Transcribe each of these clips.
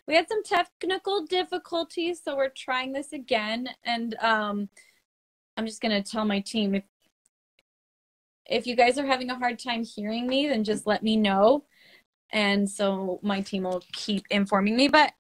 We had some technical difficulties, so we're trying this again. And I'm just gonna tell my team if you guys are having a hard time hearing me, then just let me know. And so my team will keep informing me. But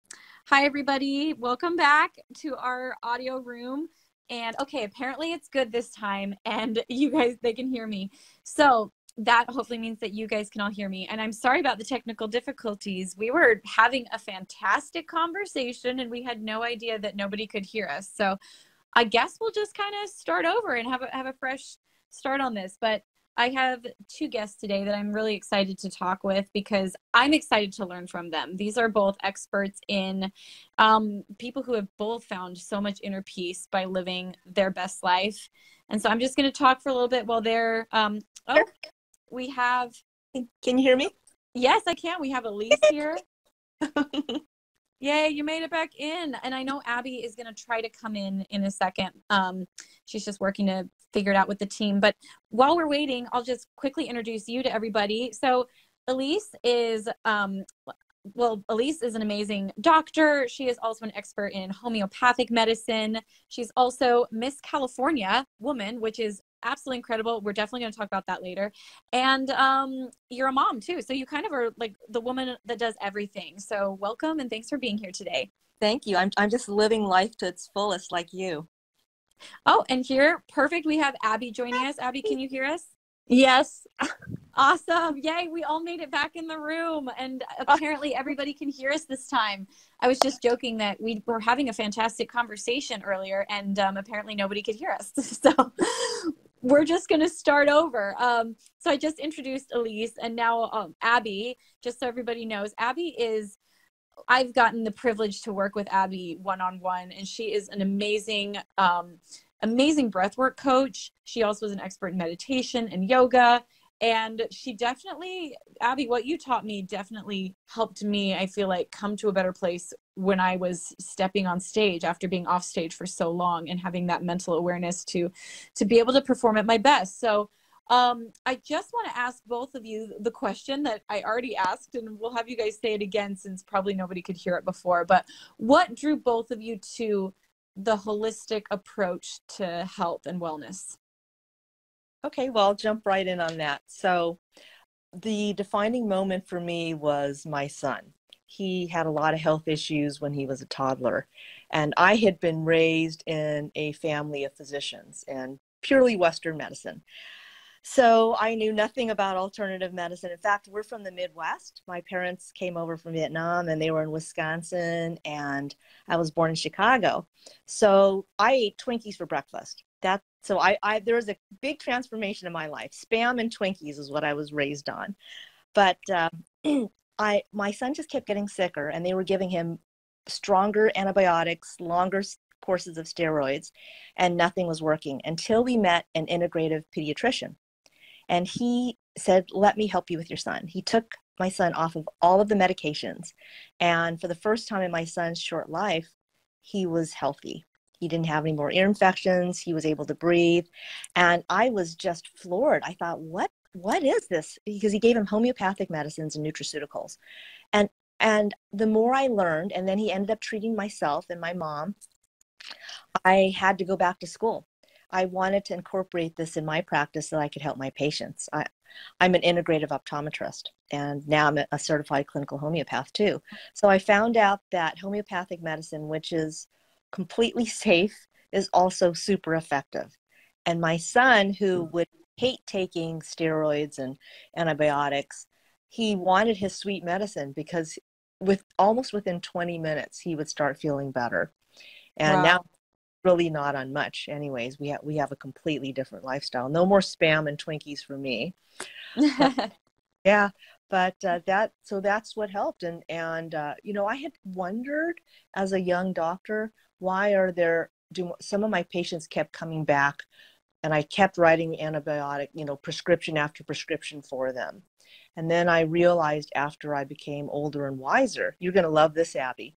hi, everybody. Welcome back to our audio room. And okay, apparently it's good this time. And you guys, they can hear me. So that hopefully means that you guys can all hear me. And I'm sorry about the technical difficulties. We were having a fantastic conversation and we had no idea that nobody could hear us. So I guess we'll just kind of start over and have a fresh start on this. But I have two guests today that I'm really excited to talk with because I'm excited to learn from them. These are both experts in people who have both found so much inner peace by living their best life. And so I'm just going to talk for a little bit while they're, we have. Can you hear me? Yes, I can. We have Elise here. Yay, you made it back in. And I know Abby is going to try to come in a second. She's just working to figure it out with the team. But while we're waiting, I'll just quickly introduce you to everybody. So Elise is, Elise is an amazing doctor. She is also an expert in homeopathic medicine. She's also Miss California woman, which is absolutely incredible. We're definitely going to talk about that later. And you're a mom too. So you kind of are like the woman that does everything. So welcome and thanks for being here today. Thank you. I'm just living life to its fullest like you. Oh, and here, perfect. We have Abby joining us. Abby, can you hear us? Yes. Awesome. Yay. We all made it back in the room. And apparently everybody can hear us this time. I was just joking that we were having a fantastic conversation earlier and apparently nobody could hear us. So we're just going to start over. So I just introduced Elise and now Abby, just so everybody knows, Abby is, I've gotten the privilege to work with Abby one-on-one, and she is an amazing, amazing breathwork coach. She also is an expert in meditation and yoga. And she definitely, Abby, what you taught me definitely helped me, I feel like, come to a better place when I was stepping on stage after being off stage for so long and having that mental awareness to be able to perform at my best. So I just want to ask both of you the question that I already asked, and we'll have you guys say it again since probably nobody could hear it before. But what drew both of you to the holistic approach to health and wellness? Okay, well, I'll jump right in on that. So the defining moment for me was my son. He had a lot of health issues when he was a toddler, and I had been raised in a family of physicians and purely Western medicine. So I knew nothing about alternative medicine. In fact, we're from the Midwest. My parents came over from Vietnam and they were in Wisconsin, and I was born in Chicago. So I ate Twinkies for breakfast. There was a big transformation in my life. Spam and Twinkies is what I was raised on. But my son just kept getting sicker, and they were giving him stronger antibiotics, longer courses of steroids, and nothing was working until we met an integrative pediatrician. And he said, let me help you with your son. He took my son off of all of the medications. And for the first time in my son's short life, he was healthy. He didn't have any more ear infections. He was able to breathe. And I was just floored. I thought, what is this? Because he gave him homeopathic medicines and nutraceuticals. And the more I learned, and then he ended up treating myself and my mom, I had to go back to school. I wanted to incorporate this in my practice so that I could help my patients. I'm an integrative optometrist, and now I'm a certified clinical homeopath too. So I found out that homeopathic medicine, which is completely safe, is also super effective. And my son, who would hate taking steroids and antibiotics, he wanted his sweet medicine because almost within 20 minutes, he would start feeling better. And Wow. now really not on much. Anyways, we have a completely different lifestyle. No more spam and Twinkies for me. But that's what helped. And I had wondered as a young doctor, why some of my patients kept coming back, and I kept writing antibiotic, prescription after prescription for them. And then I realized after I became older and wiser, you're going to love this, Abby.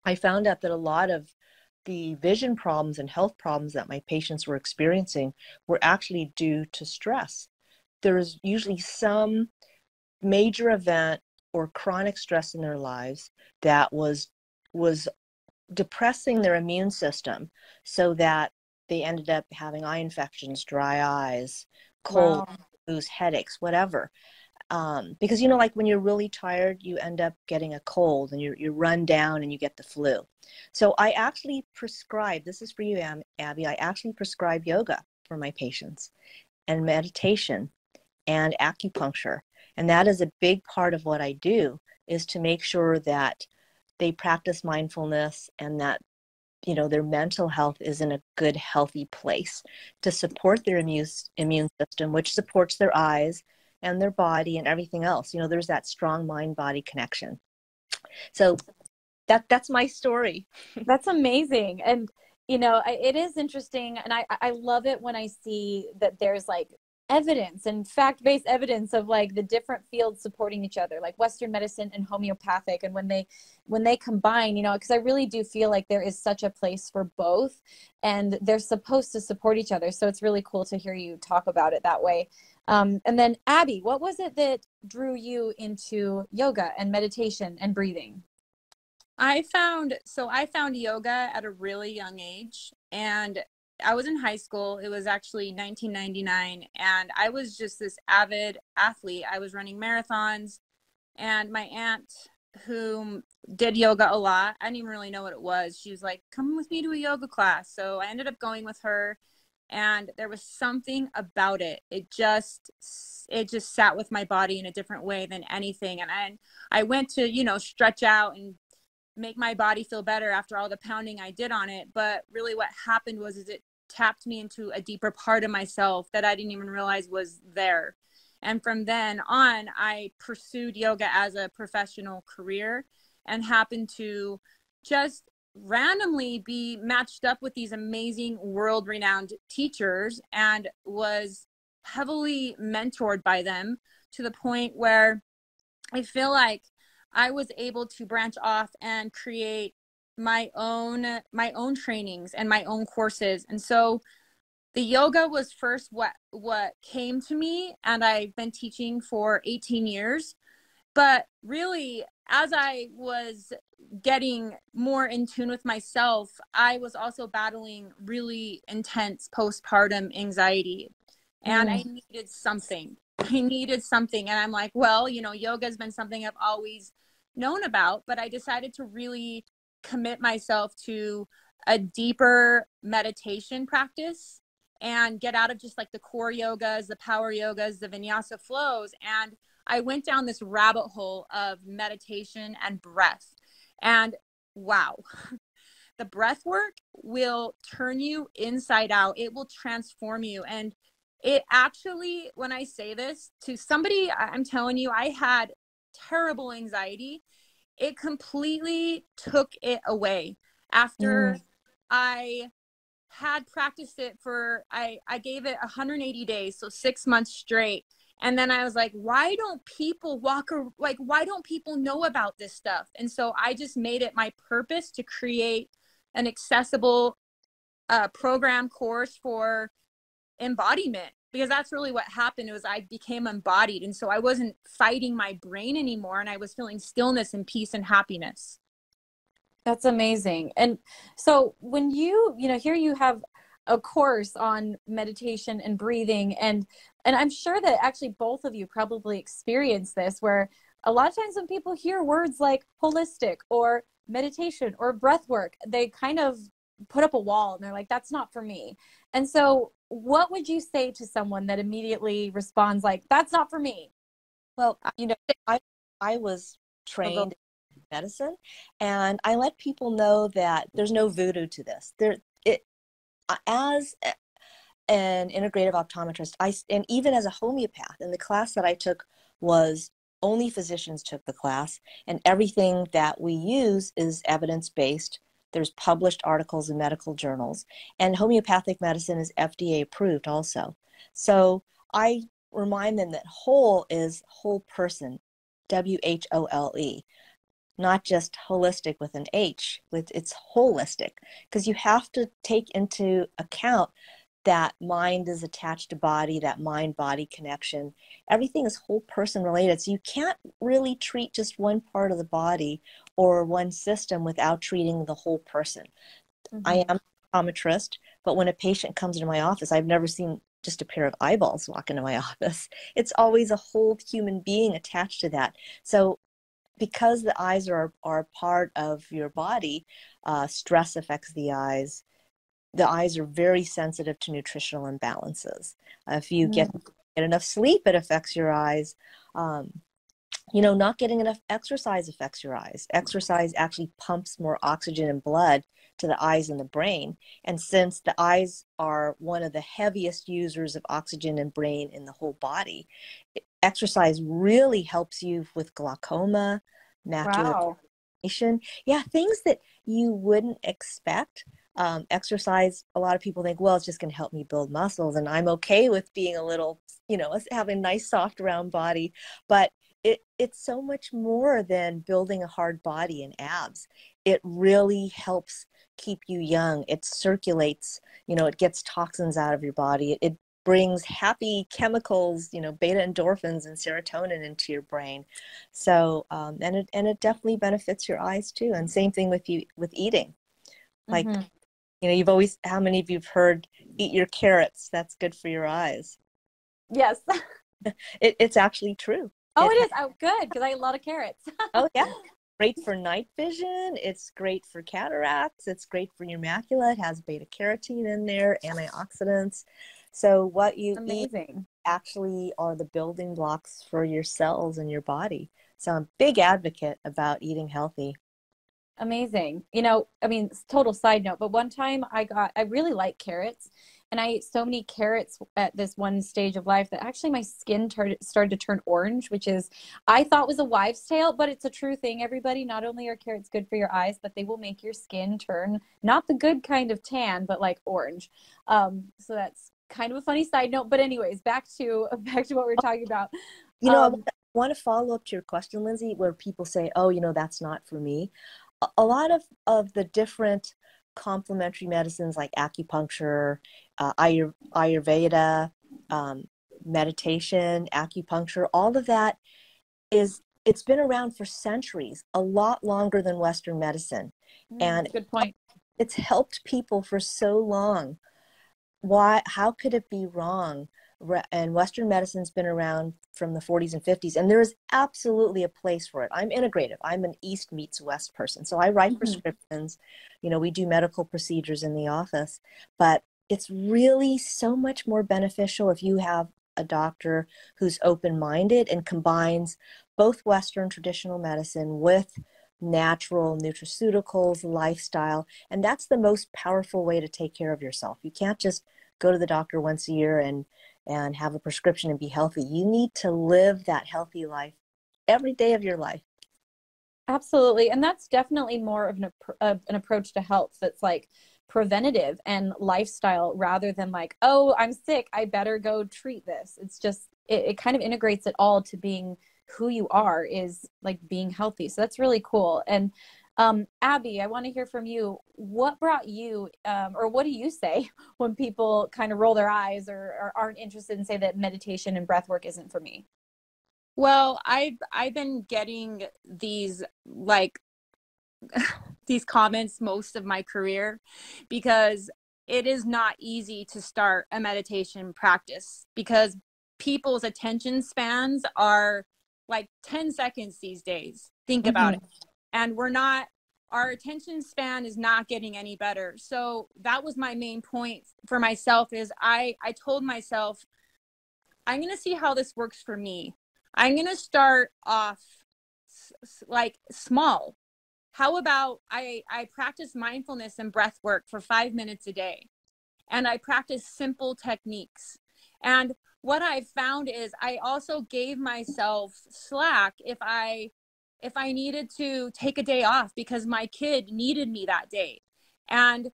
I found out that a lot of the vision problems and health problems that my patients were experiencing were actually due to stress. There's usually some major event or chronic stress in their lives that was depressing their immune system, so that they ended up having eye infections, dry eyes, cold, Wow. headaches, whatever. Because, you know, like when you're really tired, you end up getting a cold and you run down and you get the flu. So I actually prescribe, this is for you, Abby, I actually prescribe yoga for my patients, and meditation and acupuncture. And that is a big part of what I do, is to make sure that they practice mindfulness, and that, you know, their mental health is in a good, healthy place to support their immune system, which supports their eyes and their body and everything else. You know, there's that strong mind-body connection. So that's my story. That's amazing. And, you know, it is interesting. And I love it when I see that there's like evidence and fact-based evidence of like the different fields supporting each other, like Western medicine and homeopathic. And when they combine, you know, because I really do feel like there is such a place for both, and they're supposed to support each other. So it's really cool to hear you talk about it that way. And then Abby, what was it that drew you into yoga and meditation and breathing? I found yoga at a really young age, and I was in high school. It was actually 1999, and I was just this avid athlete. I was running marathons, and my aunt, who did yoga a lot, I didn't even really know what it was. She was like, "Come with me to a yoga class." So I ended up going with her, and there was something about it. It just sat with my body in a different way than anything. And I went to, you know, stretch out and make my body feel better after all the pounding I did on it. But really what happened was it tapped me into a deeper part of myself that I didn't even realize was there. And from then on, I pursued yoga as a professional career, and happened to just randomly be matched up with these amazing world-renowned teachers, and was heavily mentored by them, to the point where I feel like I was able to branch off and create my own trainings and my own courses. And so the yoga was first what came to me, and I've been teaching for 18 years. But really, as I was getting more in tune with myself, I was also battling really intense postpartum anxiety, and I needed something. And I'm like, well, you know, yoga has been something I've always known about, but I decided to really commit myself to a deeper meditation practice, and get out of just like the core yogas, the power yogas, the vinyasa flows. And I went down this rabbit hole of meditation and breath. And wow, the breath work will turn you inside out. It will transform you. And it actually, when I say this to somebody, I'm telling you, I had terrible anxiety. It completely took it away after I had practiced it for, I gave it 180 days, so 6 months straight. And then I was like, why don't people why don't people know about this stuff? And so I just made it my purpose to create an accessible program course for embodiment, because that's really what happened. It was I became embodied, and so I wasn't fighting my brain anymore, and I was feeling stillness and peace and happiness. That's amazing. And so when you know, here you have a course on meditation and breathing, and I'm sure that actually both of you probably experience this, where a lot of times when people hear words like holistic or meditation or breath work, they kind of put up a wall and they're like, that's not for me. And so what would you say to someone that immediately responds like, that's not for me? Well, you know, I was trained in medicine, and I let people know that there's no voodoo to this. As an integrative optometrist, and even as a homeopath, and the class that I took was only physicians took the class, and everything that we use is evidence-based. There's published articles in medical journals, and homeopathic medicine is FDA approved also. So I remind them that whole is whole person, WHOLE, not just holistic with an H, it's holistic, because you have to take into account that mind is attached to body, that mind-body connection. Everything is whole person related. So you can't really treat just one part of the body or one system without treating the whole person. I am a optometrist, but when a patient comes into my office, I've never seen just a pair of eyeballs walk into my office. It's always a whole human being attached to that. So because the eyes are part of your body, stress affects the eyes. The eyes are very sensitive to nutritional imbalances. If you get enough sleep, it affects your eyes. You know, not getting enough exercise affects your eyes. Exercise actually pumps more oxygen and blood to the eyes and the brain. And since the eyes are one of the heaviest users of oxygen and brain in the whole body, exercise really helps you with glaucoma, macular degeneration. Yeah, things that you wouldn't expect. Exercise, a lot of people think, well, it's just going to help me build muscles. And I'm okay with being a little, you know, having a nice, soft, round body. But it's so much more than building a hard body and abs. It really helps keep you young. It circulates, you know, it gets toxins out of your body. It brings happy chemicals, you know, beta endorphins and serotonin into your brain. So, and it definitely benefits your eyes too. And same thing with you with eating. Like, you know, you've always, how many of you've heard, eat your carrots, that's good for your eyes? Yes. It's actually true. Oh, it is. Oh, good, because I eat a lot of carrots. Oh, yeah. Great for night vision. It's great for cataracts. It's great for your macula. It has beta carotene in there, antioxidants. So what you eat actually are the building blocks for your cells in your body. So I'm a big advocate about eating healthy. Amazing. You know, I mean, total side note, but one time I really like carrots, and I ate so many carrots at this one stage of life that actually my skin started to turn orange, which is, I thought was a wives' tale, but it's a true thing, everybody. Not only are carrots good for your eyes, but they will make your skin turn, not the good kind of tan, but like orange. So that's kind of a funny side note. But anyways, back to what we're talking about. You know, I want to follow up to your question, Lindsay, where people say, oh, you know, that's not for me. A lot of the different complementary medicines like acupuncture, Ayurveda, meditation, acupuncture, all of that it's been around for centuries, a lot longer than Western medicine. And good point. It's helped people for so long. How could it be wrong? And Western medicine's been around from the 40s and 50s, and there is absolutely a place for it. I'm integrative. I'm an East meets West person. So I write prescriptions, you know, we do medical procedures in the office, but it's really so much more beneficial if you have a doctor who's open-minded and combines both Western traditional medicine with natural nutraceuticals, lifestyle, and that's the most powerful way to take care of yourself. You can't just go to the doctor once a year and have a prescription and be healthy. You need to live that healthy life every day of your life. Absolutely. And that's definitely more of an approach to health that's like preventative and lifestyle rather than like, oh, I'm sick, I better go treat this. It's just, it kind of integrates it all to being who you are, is like being healthy. So that's really cool. And Abbey, I want to hear from you. What brought you, or what do you say when people kind of roll their eyes or aren't interested and say that meditation and breath work isn't for me? Well, I've been getting these like these comments most of my career, because it is not easy to start a meditation practice because people's attention spans are like 10 seconds these days. Think about it. And our attention span is not getting any better. So that was my main point for myself, is I told myself, I'm going to see how this works for me. I'm going to start off like small. How about I practice mindfulness and breath work for 5 minutes a day, and I practice simple techniques. And what I found is I also gave myself slack if I needed to take a day off because my kid needed me that day. And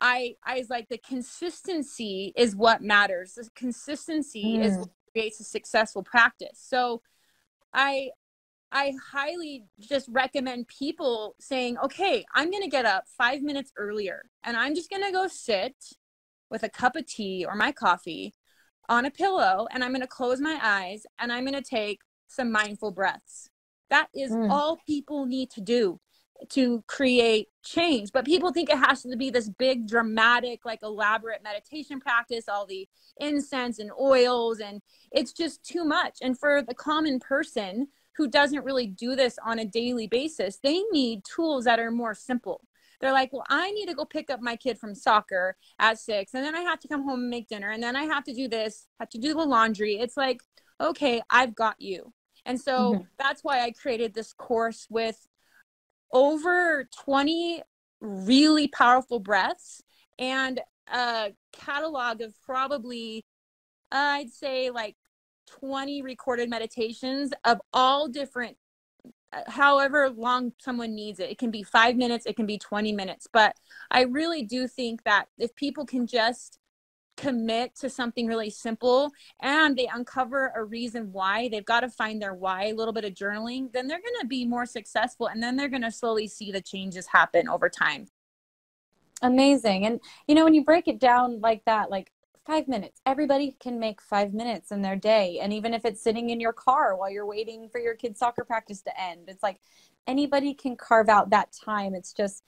I was like, the consistency is what matters. The consistency is what creates a successful practice. So I highly just recommend people saying, okay, I'm going to get up 5 minutes earlier and I'm just going to go sit with a cup of tea or my coffee on a pillow, and I'm going to close my eyes and I'm going to take some mindful breaths. That is all people need to do to create change. But people think it has to be this big, dramatic, like elaborate meditation practice, all the incense and oils, and it's just too much. And for the common person who doesn't really do this on a daily basis, they need tools that are more simple. They're like, well, I need to go pick up my kid from soccer at 6, and then I have to come home and make dinner, and then I have to do this, have to do the laundry. It's like, okay, I've got you. And so that's why I created this course with over 20 really powerful breaths and a catalog of probably, I'd say like 20 recorded meditations of all different, however long someone needs it. It can be 5 minutes, it can be 20 minutes. But I really do think that if people can just commit to something really simple and they uncover a reason why, they've got to find their why, a little bit of journaling, then they're going to be more successful, and then they're going to slowly see the changes happen over time. Amazing. And when you break it down like that, like 5 minutes, everybody can make 5 minutes in their day. And even if it's sitting in your car while you're waiting for your kid's soccer practice to end, it's like anybody can carve out that time. It's just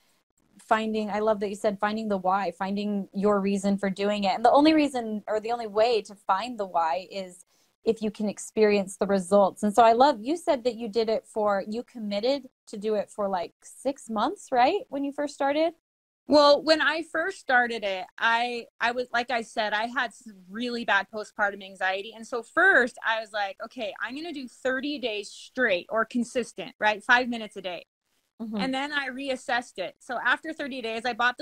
finding, I love that you said finding the why, finding your reason for doing it. And the only reason, or the only way to find the why, is if you can experience the results. And so I love, you said that you did it you committed to do it for like 6 months, right? When you first started? Well, when I first started it, I was, like I said, I had some really bad postpartum anxiety. And so first I was like, okay, I'm going to do 30 days straight or consistent, right? 5 minutes a day. And then I reassessed it. So after 30 days, I bought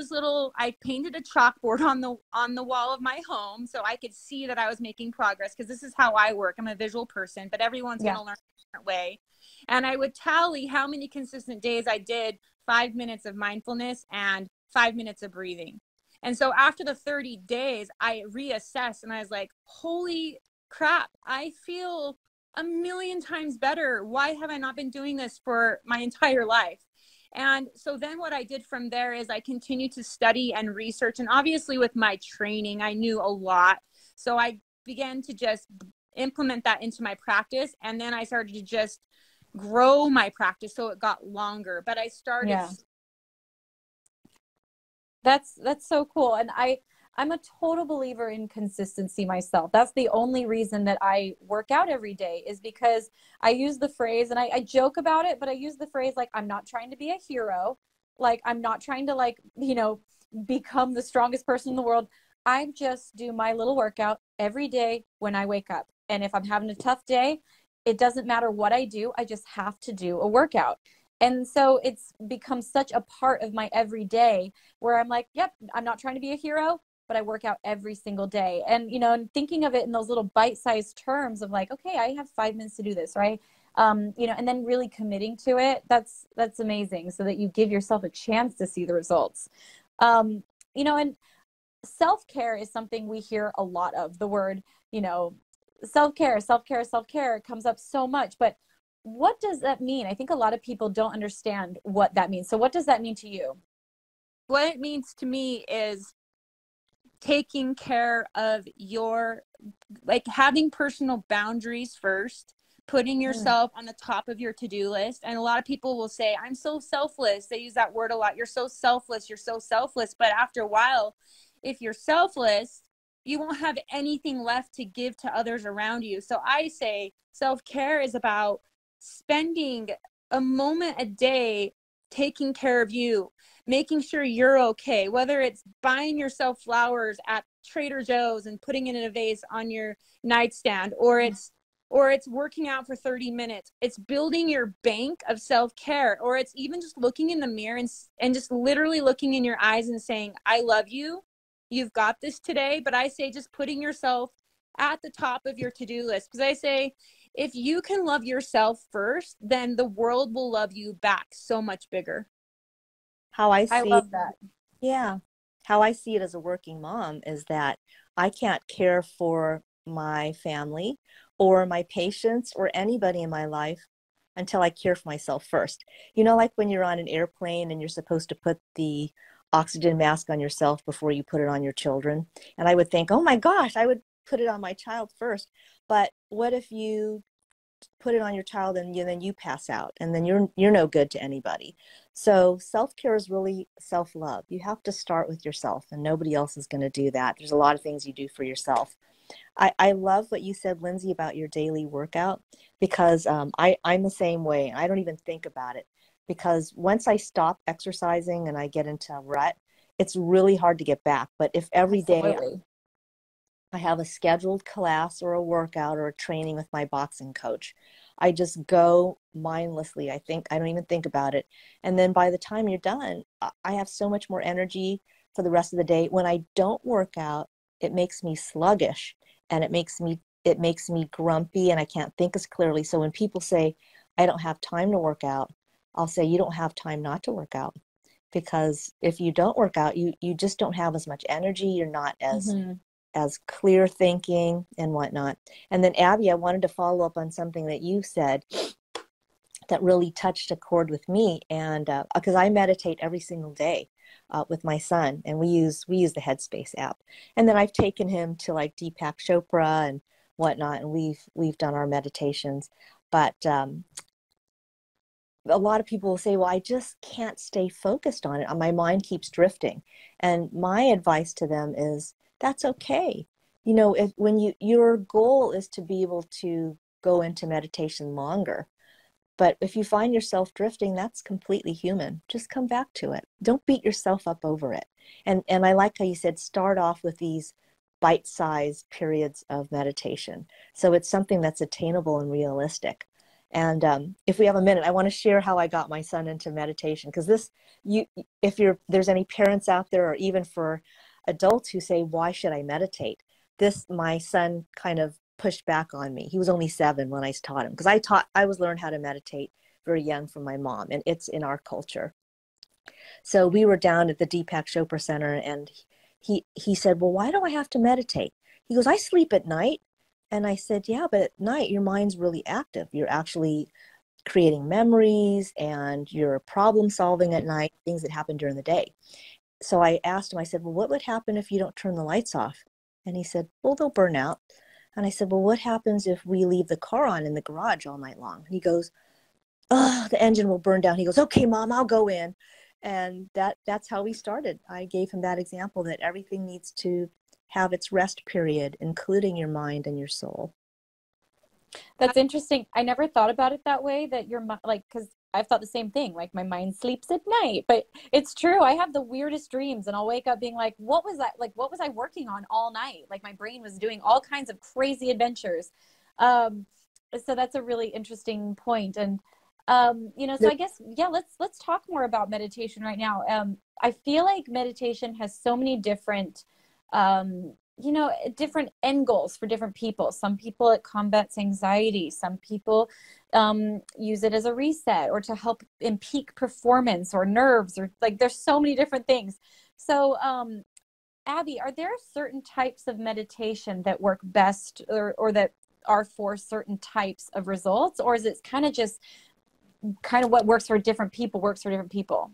I painted a chalkboard on the wall of my home so I could see that I was making progress, because this is how I work. I'm a visual person, but everyone's going to learn a different way. And I would tally how many consistent days I did 5 minutes of mindfulness and 5 minutes of breathing. And so after the 30 days, I reassessed and I was like, holy crap, I feel a million times better. Why have I not been doing this for my entire life? And so then what I did from there is I continued to study and research. And obviously with my training, I knew a lot. So I began to just implement that into my practice. And then I started to just grow my practice so it got longer. But I started. Yeah. That's so cool. And I'm a total believer in consistency myself. That's the only reason that I work out every day, is because I use the phrase, and I joke about it, but I use the phrase, like, I'm not trying to be a hero. Like, I'm not trying to, like, become the strongest person in the world. I just do my little workout every day when I wake up. And if I'm having a tough day, it doesn't matter what I do. I just have to do a workout. And so it's become such a part of my everyday where I'm like, yep, I'm not trying to be a hero, but I work out every single day. And, and thinking of it in those little bite-sized terms of like, okay, I have 5 minutes to do this, right? And then really committing to it, that's amazing, so that you give yourself a chance to see the results. And self-care is something we hear a lot of. The word, self-care comes up so much, but what does that mean? I think a lot of people don't understand what that means. So what does that mean to you? What it means to me is taking care of having personal boundaries first, putting yourself on the top of your to-do list. And a lot of people will say, I'm so selfless. They use that word a lot. You're so selfless. You're so selfless. But after a while, if you're selfless, you won't have anything left to give to others around you. So I say self-care is about spending a moment a day taking care of you, making sure you're okay, whether it's buying yourself flowers at Trader Joe's and putting it in a vase on your nightstand, or it's working out for 30 minutes. It's building your bank of self-care, or it's even just looking in the mirror and just literally looking in your eyes and saying, I love you. You've got this today. But I say just putting yourself at the top of your to-do list, because I say, if you can love yourself first, then the world will love you back so much bigger. I love that. Yeah. How I see it as a working mom is that I can't care for my family or my patients or anybody in my life until I care for myself first. Like when you're on an airplane and you're supposed to put the oxygen mask on yourself before you put it on your children. And I would think, oh my gosh, I would put it on my child first. But what if you put it on your child and then you pass out, and then you're no good to anybody? So self-care is really self-love. You have to start with yourself, and nobody else is going to do that. There's a lot of things you do for yourself. I love what you said, Lindsey, about your daily workout, because I'm the same way. I don't even think about it, because once I stop exercising and I get into a rut, it's really hard to get back. But if every day I have a scheduled class or a workout or a training with my boxing coach, I just go mindlessly. I don't even think about it. And then by the time you're done, I have so much more energy for the rest of the day. When I don't work out, it makes me sluggish, and it makes me grumpy, and I can't think as clearly. So when people say, I don't have time to work out, I'll say, you don't have time not to work out. Because if you don't work out, you just don't have as much energy. You're not as clear thinking and whatnot. And then Abbey, I wanted to follow up on something that you said that really touched a chord with me. And because I meditate every single day with my son, and we use the Headspace app. And then I've taken him to like Deepak Chopra and whatnot, and we've done our meditations. But a lot of people will say, well, I just can't stay focused on it. My mind keeps drifting. And my advice to them is, that's okay. You know, your goal is to be able to go into meditation longer. But if you find yourself drifting, that's completely human. Just come back to it. Don't beat yourself up over it. And I like how you said, start off with these bite-sized periods of meditation. So it's something that's attainable and realistic. And if we have a minute, I want to share how I got my son into meditation. Because there's any parents out there, or even for adults who say, why should I meditate? My son kind of pushed back on me. He was only 7 when I taught him, because I was learned how to meditate very young from my mom, and it's in our culture. So we were down at the Deepak Chopra Center, and he said, well, why do I have to meditate? He goes, I sleep at night. And I said, yeah, but at night your mind's really active. You're actually creating memories, and you're problem solving at night, things that happen during the day. So I asked him, I said, well, what would happen if you don't turn the lights off? And he said, well, they'll burn out. And I said, well, what happens if we leave the car on in the garage all night long? And he goes, oh, the engine will burn down. He goes, okay, Mom, I'll go in. And that's how we started. I gave him that example, that everything needs to have its rest period, including your mind and your soul. That's interesting. I never thought about it that way, that you're like, because I've thought the same thing, like my mind sleeps at night. But it's true, I have the weirdest dreams, and I'll wake up being like, what was I working on all night? Like my brain was doing all kinds of crazy adventures. So that's a really interesting point. And so I guess, yeah, let's talk more about meditation right now. I feel like meditation has so many different different end goals for different people. Some people, it combats anxiety. Some people use it as a reset, or to help in peak performance or nerves, or like there's so many different things. So Abbey, are there certain types of meditation that work best, or that are for certain types of results? Or is it kind of what works for different people works for different people?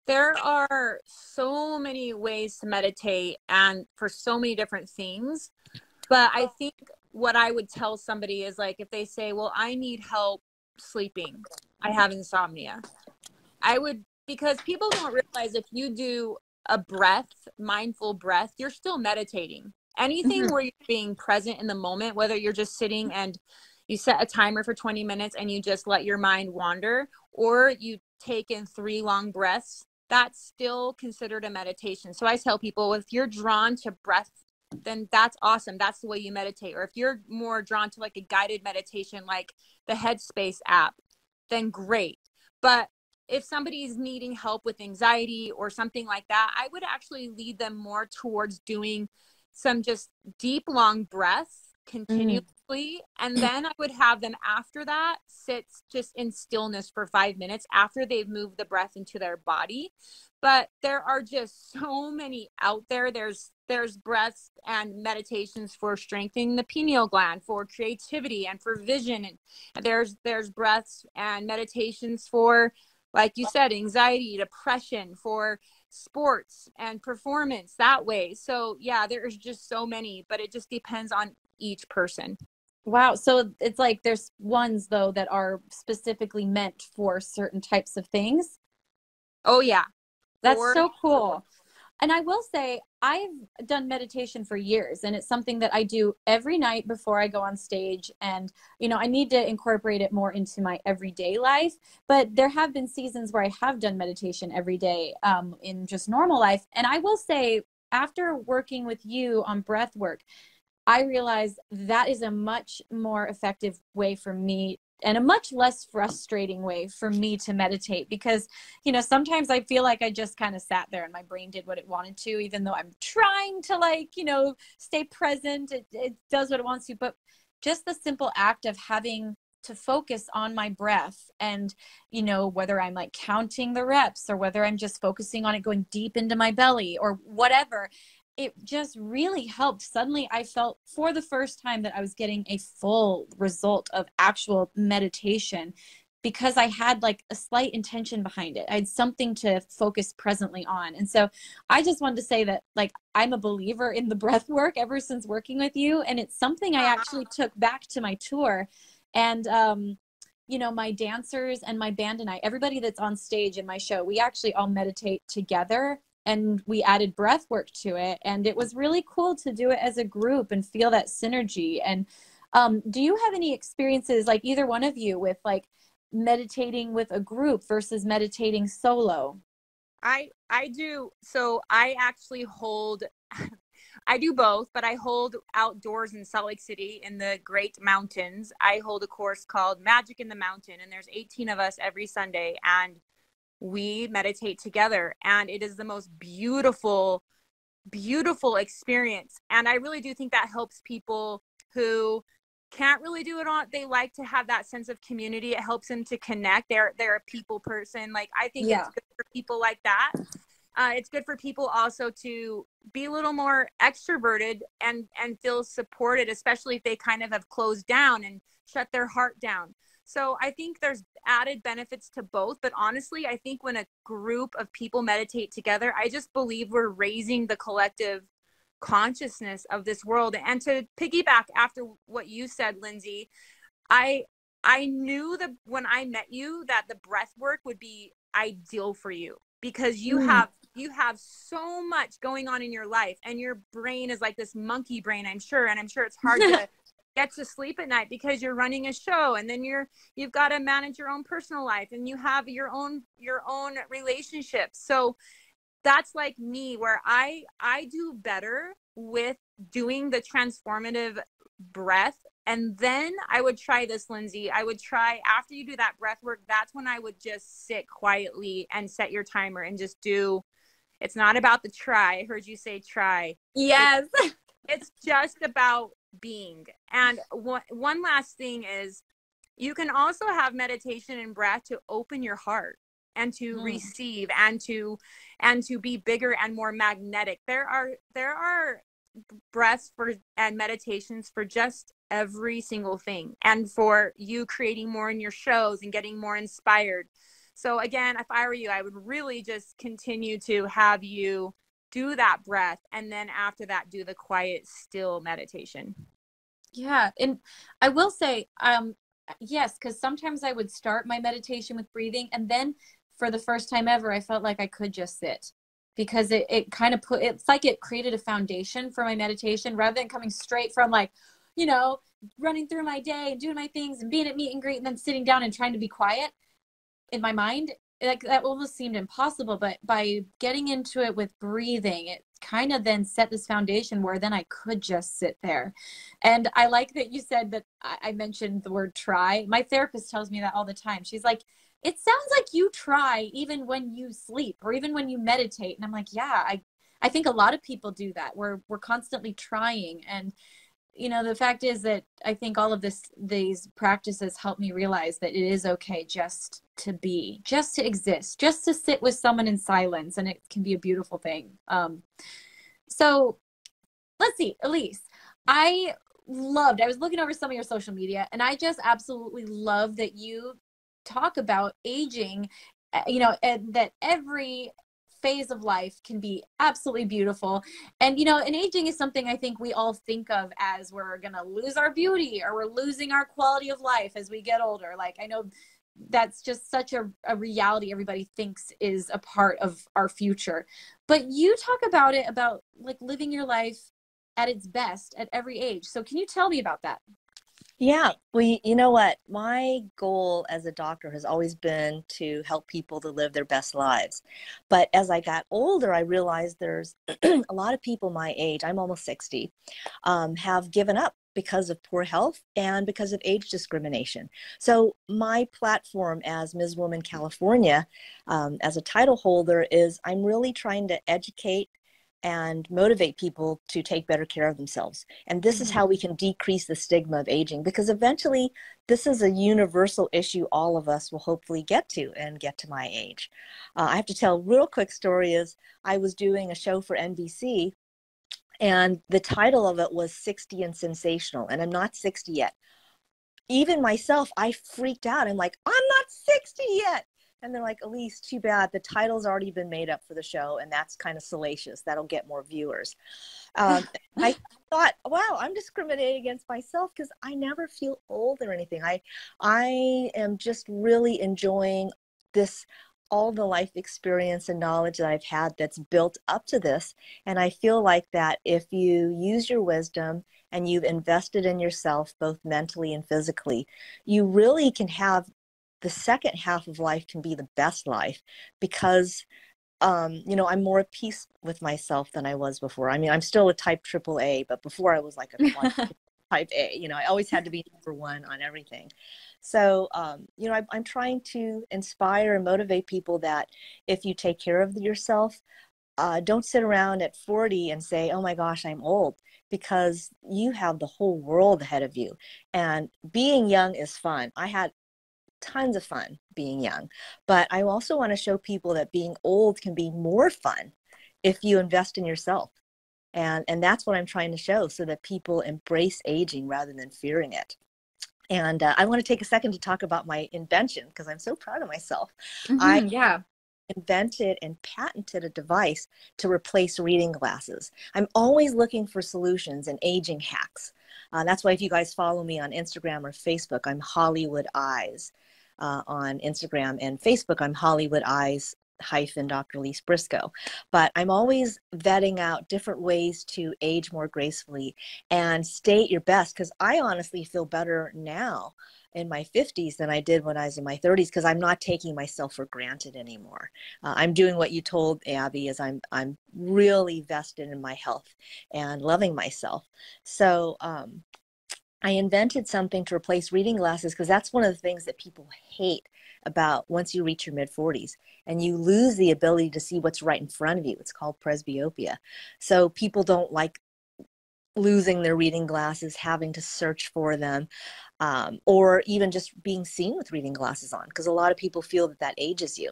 There are so many ways to meditate, and for so many different things. But I think what I would tell somebody is, like, if they say, well, I need help sleeping, I have insomnia, because people don't realize, if you do a mindful breath, you're still meditating. Anything where you're being present in the moment, whether you're just sitting and you set a timer for 20 minutes and you just let your mind wander, or you take in 3 long breaths, that's still considered a meditation. So I tell people, if you're drawn to breath, then that's awesome. That's the way you meditate. Or if you're more drawn to like a guided meditation, like the Headspace app, then great. But if somebody's needing help with anxiety or something like that, I would actually lead them more towards doing some just deep, long breaths continuously. And then I would have them, after that, sit just in stillness for 5 minutes after they've moved the breath into their body. But there are just so many out there. There's breaths and meditations for strengthening the pineal gland, for creativity and for vision. And there's breaths and meditations for, like you said, anxiety, depression, for sports and performance that way. So yeah, there's just so many, but it just depends on each person. Wow. So it's like there's ones though that are specifically meant for certain types of things. Oh yeah. That's so cool. And I will say, I've done meditation for years, and it's something that I do every night before I go on stage. And, you know, I need to incorporate it more into my everyday life. But there have been seasons where I have done meditation every day in just normal life. And I will say, after working with you on breath work, I realized that is a much more effective way for me and a much less frustrating way for me to meditate, because, you know, sometimes I feel like I just kind of sat there and my brain did what it wanted to, even though I'm trying to, like, you know, stay present. It does what it wants to. But just the simple act of having to focus on my breath, and, you know, whether I'm like counting the reps or whether I'm just focusing on it going deep into my belly or whatever, it just really helped. Suddenly I felt for the first time that I was getting a full result of actual meditation, because I had like a slight intention behind it. I had something to focus presently on. And so I just wanted to say that, like, I'm a believer in the breath work ever since working with you. And it's something I actually took back to my tour. And, you know, my dancers and my band and I, everybody that's on stage in my show, we actually all meditate together. And we added breath work to it. And it was really cool to do it as a group and feel that synergy. And do you have any experiences, like either one of you, with like meditating with a group versus meditating solo? I do. So I actually hold, I do both, but I hold outdoors in Salt Lake City in the Great Mountains. I hold a course called Magic in the Mountain, and there's 18 of us every Sunday. And we meditate together, and it is the most beautiful, beautiful experience. And I really do think that helps people who can't really do it on, they like to have that sense of community. It helps them to connect. They're a people person. Like, I think it's good for people like that. It's good for people also to be a little more extroverted and feel supported, especially if they kind of have closed down and shut their heart down. So I think there's added benefits to both. But honestly, I think when a group of people meditate together, I just believe we're raising the collective consciousness of this world. And to piggyback after what you said, Lindsey, I knew that when I met you that the breath work would be ideal for you, because you have so much going on in your life, and your brain is like this monkey brain, I'm sure. And I'm sure it's hard to get to sleep at night because you're running a show, and then you've got to manage your own personal life, and you have your own relationships. So that's like me, where I do better with doing the transformative breath. And then I would try this, Lindsey. I would try, after you do that breath work, that's when I would just sit quietly and set your timer and just do. It's not about the try. I heard you say try. Yes. It's just about being. And one last thing is, you can also have meditation and breath to open your heart and to receive and to be bigger and more magnetic. There are breaths for and meditations for just every single thing, and for you creating more in your shows and getting more inspired. So again, if I were you, I would really just continue to have you do that breath, and then after that, do the quiet, still meditation. Yeah. And I will say, yes, because sometimes I would start my meditation with breathing, and then for the first time ever, I felt like I could just sit, because it kind of it's like it created a foundation for my meditation, rather than coming straight from, like, you know, running through my day and doing my things and being at meet and greet and then sitting down and trying to be quiet in my mind. Like, that almost seemed impossible. But by getting into it with breathing, it kind of then set this foundation where then I could just sit there. And I like that you said that I mentioned the word try. My therapist tells me that all the time. She's like, it sounds like you try even when you sleep or even when you meditate. And I'm like, yeah, I think a lot of people do that. We're constantly trying. And, you know, the fact is that I think all of these practices help me realize that it is okay just to be, just to exist, just to sit with someone in silence. And it can be a beautiful thing. So let's see, Elise, I was looking over some of your social media, and I just absolutely love that you talk about aging, you know, and that every phase of life can be absolutely beautiful. And, you know, and aging is something I think we all think of as we're going to lose our beauty or we're losing our quality of life as we get older. Like, I know that's just such a reality everybody thinks is a part of our future. But you talk about it, about like living your life at its best at every age. So can you tell me about that? Yeah, you know what? My goal as a doctor has always been to help people to live their best lives. But as I got older, I realized there's a lot of people my age, I'm almost 60, have given up because of poor health and because of age discrimination. So my platform as Ms. Woman California, as a title holder, is I'm really trying to educate and motivate people to take better care of themselves. And this is how we can decrease the stigma of aging, because eventually this is a universal issue all of us will hopefully get to and get to my age. I have to tell a real quick story is I was doing a show for NBC and the title of it was 60 and Sensational, and I'm not 60 yet. Even myself, I freaked out. I'm like, I'm not 60 yet. And they're like, Elise, too bad. The title's already been made up for the show, and that's kind of salacious. That'll get more viewers. I thought, wow, I'm discriminating against myself because I never feel old or anything. I am just really enjoying this, all the life experience and knowledge that I've had that's built up to this. And I feel like that if you use your wisdom and you've invested in yourself, both mentally and physically, you really can have the second half of life can be the best life because, you know, I'm more at peace with myself than I was before. I mean, I'm still a type AAA, but before I was like a type A, you know, I always had to be number one on everything. So, you know, I'm trying to inspire and motivate people that if you take care of yourself, don't sit around at 40 and say, oh my gosh, I'm old, because you have the whole world ahead of you. And being young is fun. I had tons of fun being young, but I also want to show people that being old can be more fun if you invest in yourself. And that's what I'm trying to show, so that people embrace aging rather than fearing it. And I want to take a second to talk about my invention because I'm so proud of myself. Yeah. Invented and patented a device to replace reading glasses. I'm always looking for solutions and aging hacks. That's why if you guys follow me on Instagram or Facebook, I'm Hollywood Eyes. On Instagram and Facebook, I'm Hollywood Eyes - Dr. Elise Brisco. But I'm always vetting out different ways to age more gracefully and stay at your best, because I honestly feel better now in my 50s than I did when I was in my 30s, because I'm not taking myself for granted anymore. I'm doing what you told Abby, is I'm really vested in my health and loving myself. So I invented something to replace reading glasses, because that's one of the things that people hate about once you reach your mid-40s and you lose the ability to see what's right in front of you. It's called presbyopia. So people don't like losing their reading glasses, having to search for them, or even just being seen with reading glasses on, because a lot of people feel that that ages you.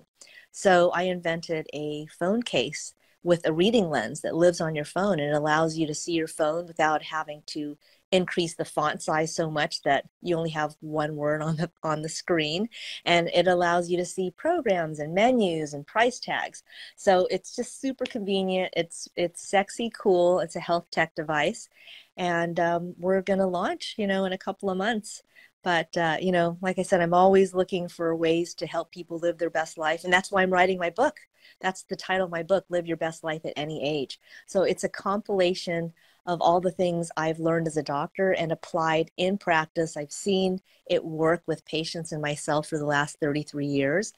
So I invented a phone case with a reading lens that lives on your phone, and it allows you to see your phone without having to increase the font size so much that you only have one word on the screen. And it allows you to see programs and menus and price tags. So it's just super convenient. It's sexy, cool. It's a health tech device. And we're going to launch, you know, in a couple of months. But, you know, like I said, I'm always looking for ways to help people live their best life. And that's why I'm writing my book. That's the title of my book, Live Your Best Life at Any Age. So it's a compilation of all the things I've learned as a doctor and applied in practice. I've seen it work with patients and myself for the last 33 years.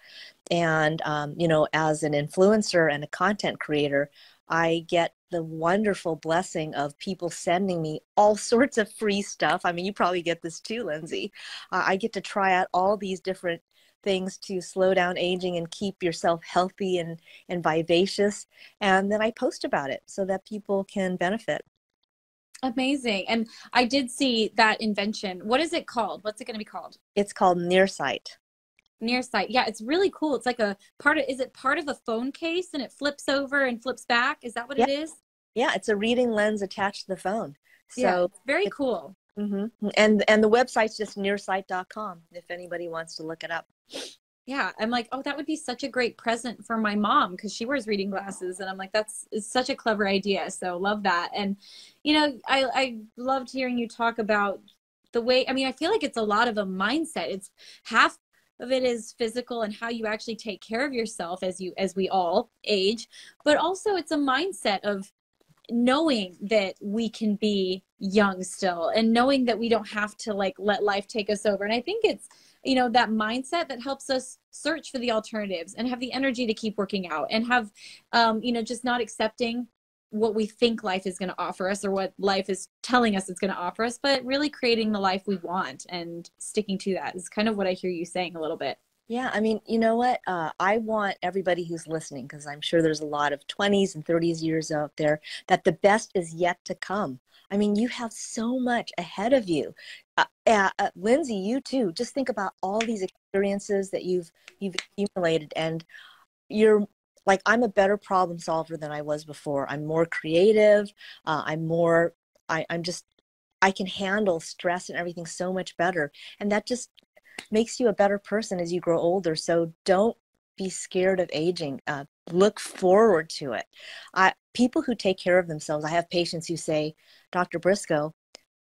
And, you know, as an influencer and a content creator, I get the wonderful blessing of people sending me all sorts of free stuff. I mean, you probably get this too, Lindsey. I get to try out all these different things to slow down aging and keep yourself healthy and vivacious. And then I post about it so that people can benefit. Amazing. And I did see that invention. What is it called? What's it going to be called? It's called Nearsight. Nearsight. Yeah, it's really cool. It's like a part of, is it part of a phone case and it flips over and flips back? Is that what it is? Yeah, it's a reading lens attached to the phone. So yeah, very cool. Mm-hmm. And the website's just nearsight.com if anybody wants to look it up. Yeah, I'm like, oh, that would be such a great present for my mom because she wears reading glasses, and I'm like, it's such a clever idea. So love that. And I loved hearing you talk about the way. I mean, I feel like it's a lot of a mindset. It's half of it is physical and how you actually take care of yourself as we all age, but also it's a mindset of knowing that we can be young still and knowing that we don't have to like let life take us over. And I think it's, that mindset that helps us search for the alternatives and have the energy to keep working out and have, just not accepting what we think life is going to offer us or what life is telling us it's going to offer us, but really creating the life we want and sticking to that is kind of what I hear you saying a little bit. Yeah, I mean, you know what? I want everybody who's listening, because I'm sure there's a lot of 20s and 30s years out there, that the best is yet to come. I mean, you have so much ahead of you. Lindsey, you too. Just think about all these experiences that you've accumulated, and you're like, I'm a better problem solver than I was before. I'm more creative. I'm just, I can handle stress and everything so much better. And that just makes you a better person as you grow older. So don't be scared of aging. Look forward to it. People who take care of themselves, I have patients who say, Dr. Brisco,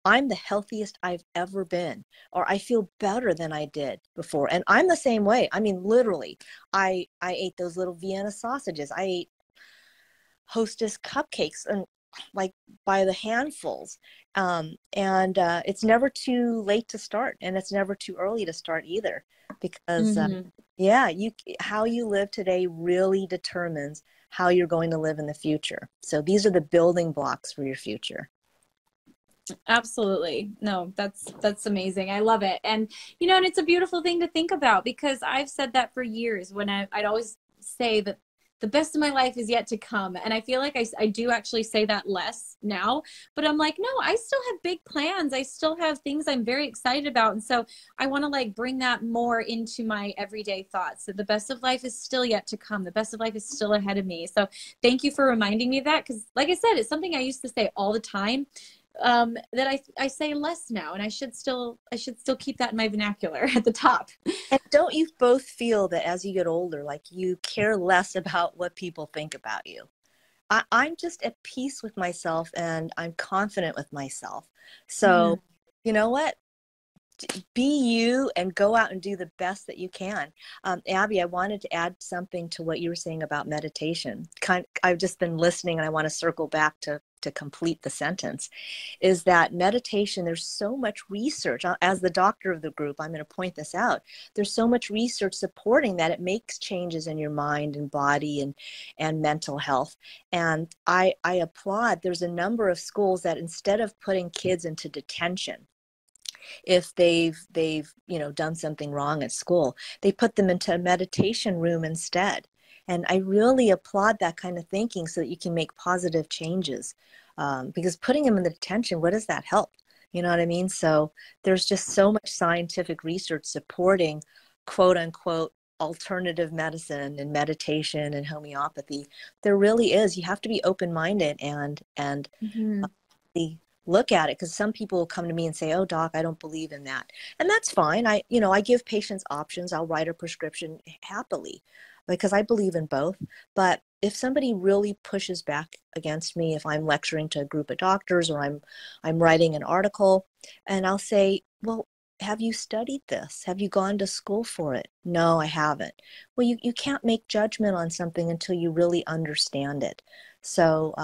I'm the healthiest I've ever been, or I feel better than I did before. And I'm the same way. I mean, literally, I ate those little Vienna sausages. I ate Hostess cupcakes, and like by the handfuls. It's never too late to start, and it's never too early to start either, because how you live today really determines how you're going to live in the future. So these are the building blocks for your future. Absolutely. No, that's amazing. I love it. And, and it's a beautiful thing to think about, because I've said that for years when I'd always say that the best of my life is yet to come. And I feel like I do actually say that less now, but I'm like, no, I still have big plans. I still have things I'm very excited about. And so I want to like bring that more into my everyday thoughts, that the best of life is still yet to come. The best of life is still ahead of me. So thank you for reminding me of that. Cause like I said, it's something I used to say all the time, that I say less now, and I should still keep that in my vernacular at the top. And don't you both feel that as you get older, like you care less about what people think about you? I'm just at peace with myself, and I'm confident with myself. So, you know what? Be you and go out and do the best that you can. Abbey, I wanted to add something to what you were saying about meditation. I've just been listening, and I want to circle back to complete the sentence, is that meditation, there's so much research. As the doctor of the group, I'm going to point this out. There's so much research supporting that it makes changes in your mind and body and mental health. And I applaud. There's a number of schools that, instead of putting kids into detention, if they've done something wrong at school, they put them into a meditation room instead. And I really applaud that kind of thinking, so that you can make positive changes. Because putting them in the detention, what does that help? You know what I mean? So there's just so much scientific research supporting, quote unquote, alternative medicine and meditation and homeopathy. There really is. You have to be open-minded and look at it, because some people will come to me and say, oh, doc, I don't believe in that. And that's fine. I give patients options. I'll write a prescription happily, because I believe in both. But if somebody really pushes back against me, if I'm lecturing to a group of doctors, or I'm writing an article, and I'll say, well, have you studied this? Have you gone to school for it? No, I haven't. Well, you can't make judgment on something until you really understand it. So,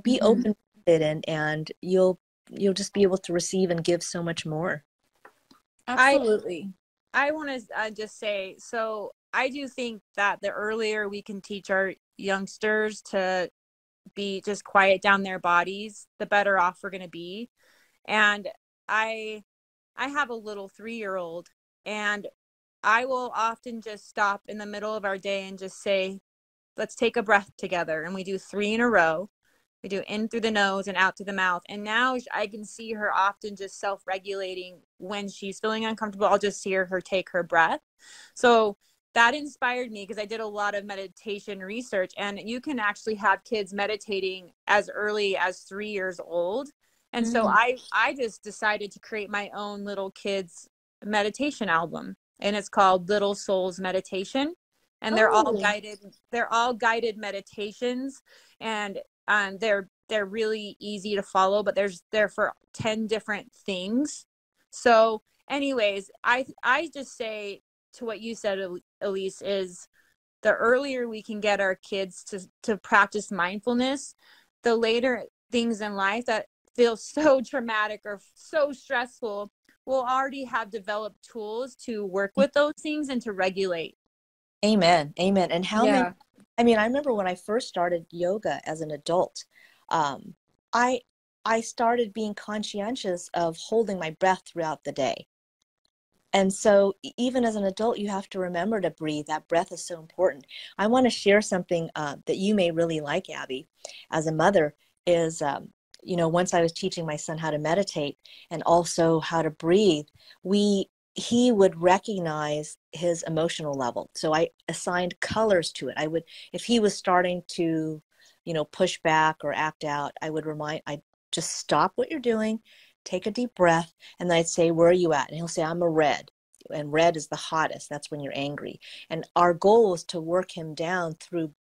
be open-minded, and you'll just be able to receive and give so much more. Absolutely. I want to just say, so I do think that the earlier we can teach our youngsters to be just quiet down their bodies, the better off we're going to be. And I have a little 3-year-old, and I will often just stop in the middle of our day and just say, let's take a breath together. And we do 3 in a row. We do in through the nose and out through the mouth. And now I can see her often just self-regulating when she's feeling uncomfortable. I'll just see her take her breath. So that inspired me, because I did a lot of meditation research, and you can actually have kids meditating as early as 3 years old. And so I just decided to create my own little kids meditation album. and it's called Little Souls Meditation. And they're all guided meditations, and they're really easy to follow, but they're for 10 different things. So anyways, I just say to what you said, Elise, is the earlier we can get our kids to practice mindfulness, the later things in life that feel so traumatic or so stressful will already have developed tools to work with those things and to regulate. Amen. Amen. And how many, I mean, I remember when I first started yoga as an adult, I started being conscientious of holding my breath throughout the day. And so even as an adult, you have to remember to breathe. That breath is so important. I want to share something that you may really like, Abbey, as a mother, is, once I was teaching my son how to meditate and also how to breathe, he would recognize his emotional level. So I assigned colors to it. If he was starting to, push back or act out, I'd just stop what you're doing, take a deep breath, and then I'd say, where are you at? And he'll say, I'm a red. And red is the hottest. That's when you're angry. And our goal was to work him down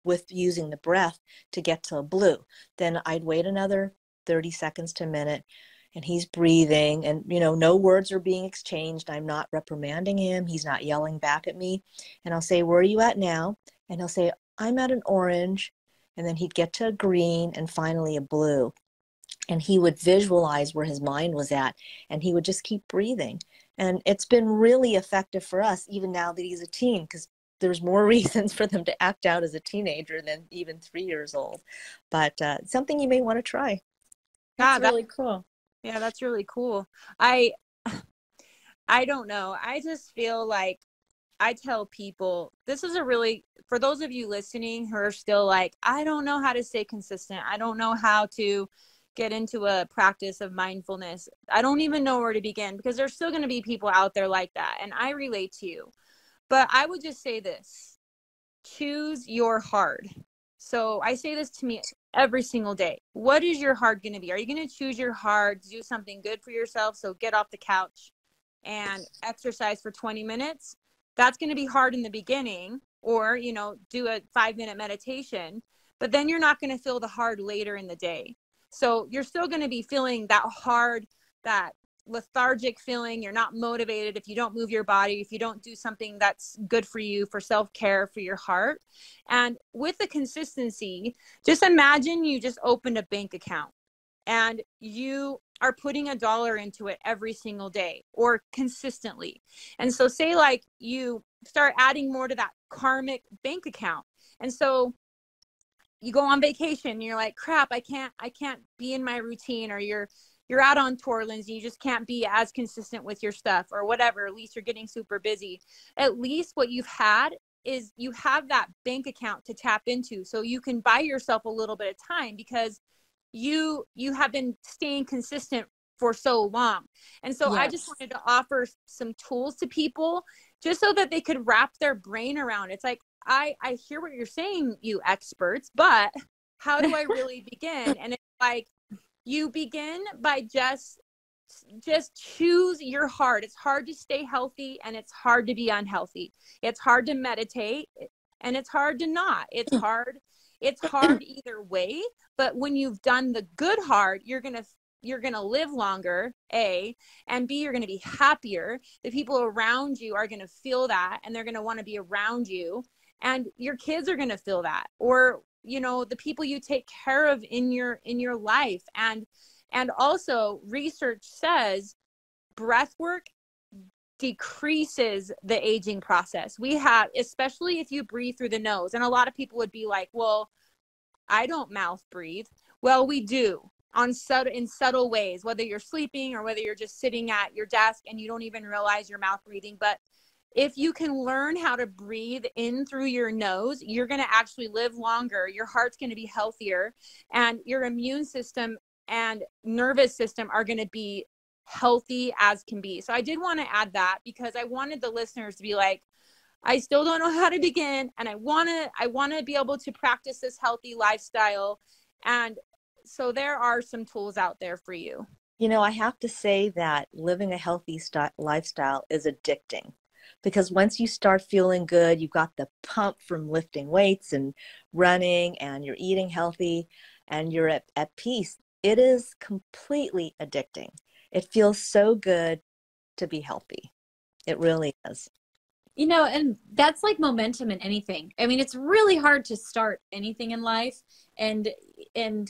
with using the breath to get to a blue. Then I'd wait another 30 seconds to a minute, and he's breathing, and no words are being exchanged. I'm not reprimanding him. He's not yelling back at me. And I'll say, where are you at now? And he'll say, I'm at an orange. And then he'd get to a green and finally a blue. And he would visualize where his mind was at, and he would just keep breathing. And it's been really effective for us, even now that he's a teen, because there's more reasons for them to act out as a teenager than even 3 years old. But something you may want to try. That's really cool. Yeah, that's really cool. I don't know. I just feel like I tell people, this is for those of you listening who are still like, I don't know how to stay consistent. I don't know how to get into a practice of mindfulness. I don't even know where to begin, because there's still going to be people out there like that. And I relate to you. But I would just say this: choose your hard. So I say this to me every single day. What is your hard going to be? Are you going to choose your hard to do something good for yourself? So get off the couch and exercise for 20 minutes. That's going to be hard in the beginning, or, do a 5-minute meditation, but then you're not going to feel the hard later in the day. So you're still going to be feeling that hard, that lethargic feeling. You're not motivated if you don't move your body, if you don't do something that's good for you, for self-care, for your heart. And with the consistency, just imagine you just opened a bank account and you are putting $1 into it every single day or consistently. And so say like you start adding more to that karmic bank account. And so you go on vacation and you're like, crap, I can't be in my routine, or you're out on tour, Lindsey, you just can't be as consistent with your stuff or whatever. At least you're getting super busy. At least what you've had is you have that bank account to tap into, so you can buy yourself a little bit of time, because you have been staying consistent for so long. And so I just wanted to offer some tools to people just so that they could wrap their brain around. It's like, I hear what you're saying, you experts, but how do I really begin? And it's like, you begin by just choose your heart. It's hard to stay healthy, and it's hard to be unhealthy. It's hard to meditate, and it's hard to not. It's hard either way. But when you've done the good hard, you're going to live longer, A, and B, you're going to be happier. The people around you are going to feel that, and they're going to want to be around you. And your kids are going to feel that, or, the people you take care of in your life. And also research says breath work decreases the aging process. Especially if you breathe through the nose. And a lot of people would be like, well, I don't mouth breathe. Well, we do in subtle ways, whether you're sleeping or whether you're just sitting at your desk and you don't even realize you're mouth breathing. But if you can learn how to breathe in through your nose, you're going to actually live longer. Your heart's going to be healthier, and your immune system and nervous system are going to be healthy as can be. So I did want to add that, because I wanted the listeners to be like, I still don't know how to begin, and I want to be able to practice this healthy lifestyle. And so there are some tools out there for you. I have to say that living a healthy lifestyle is addicting. because once you start feeling good, you've got the pump from lifting weights and running, and you're eating healthy, and you're at peace. It is completely addicting. It feels so good to be healthy. It really is. You know, and that's like momentum in anything. I mean, it's really hard to start anything in life and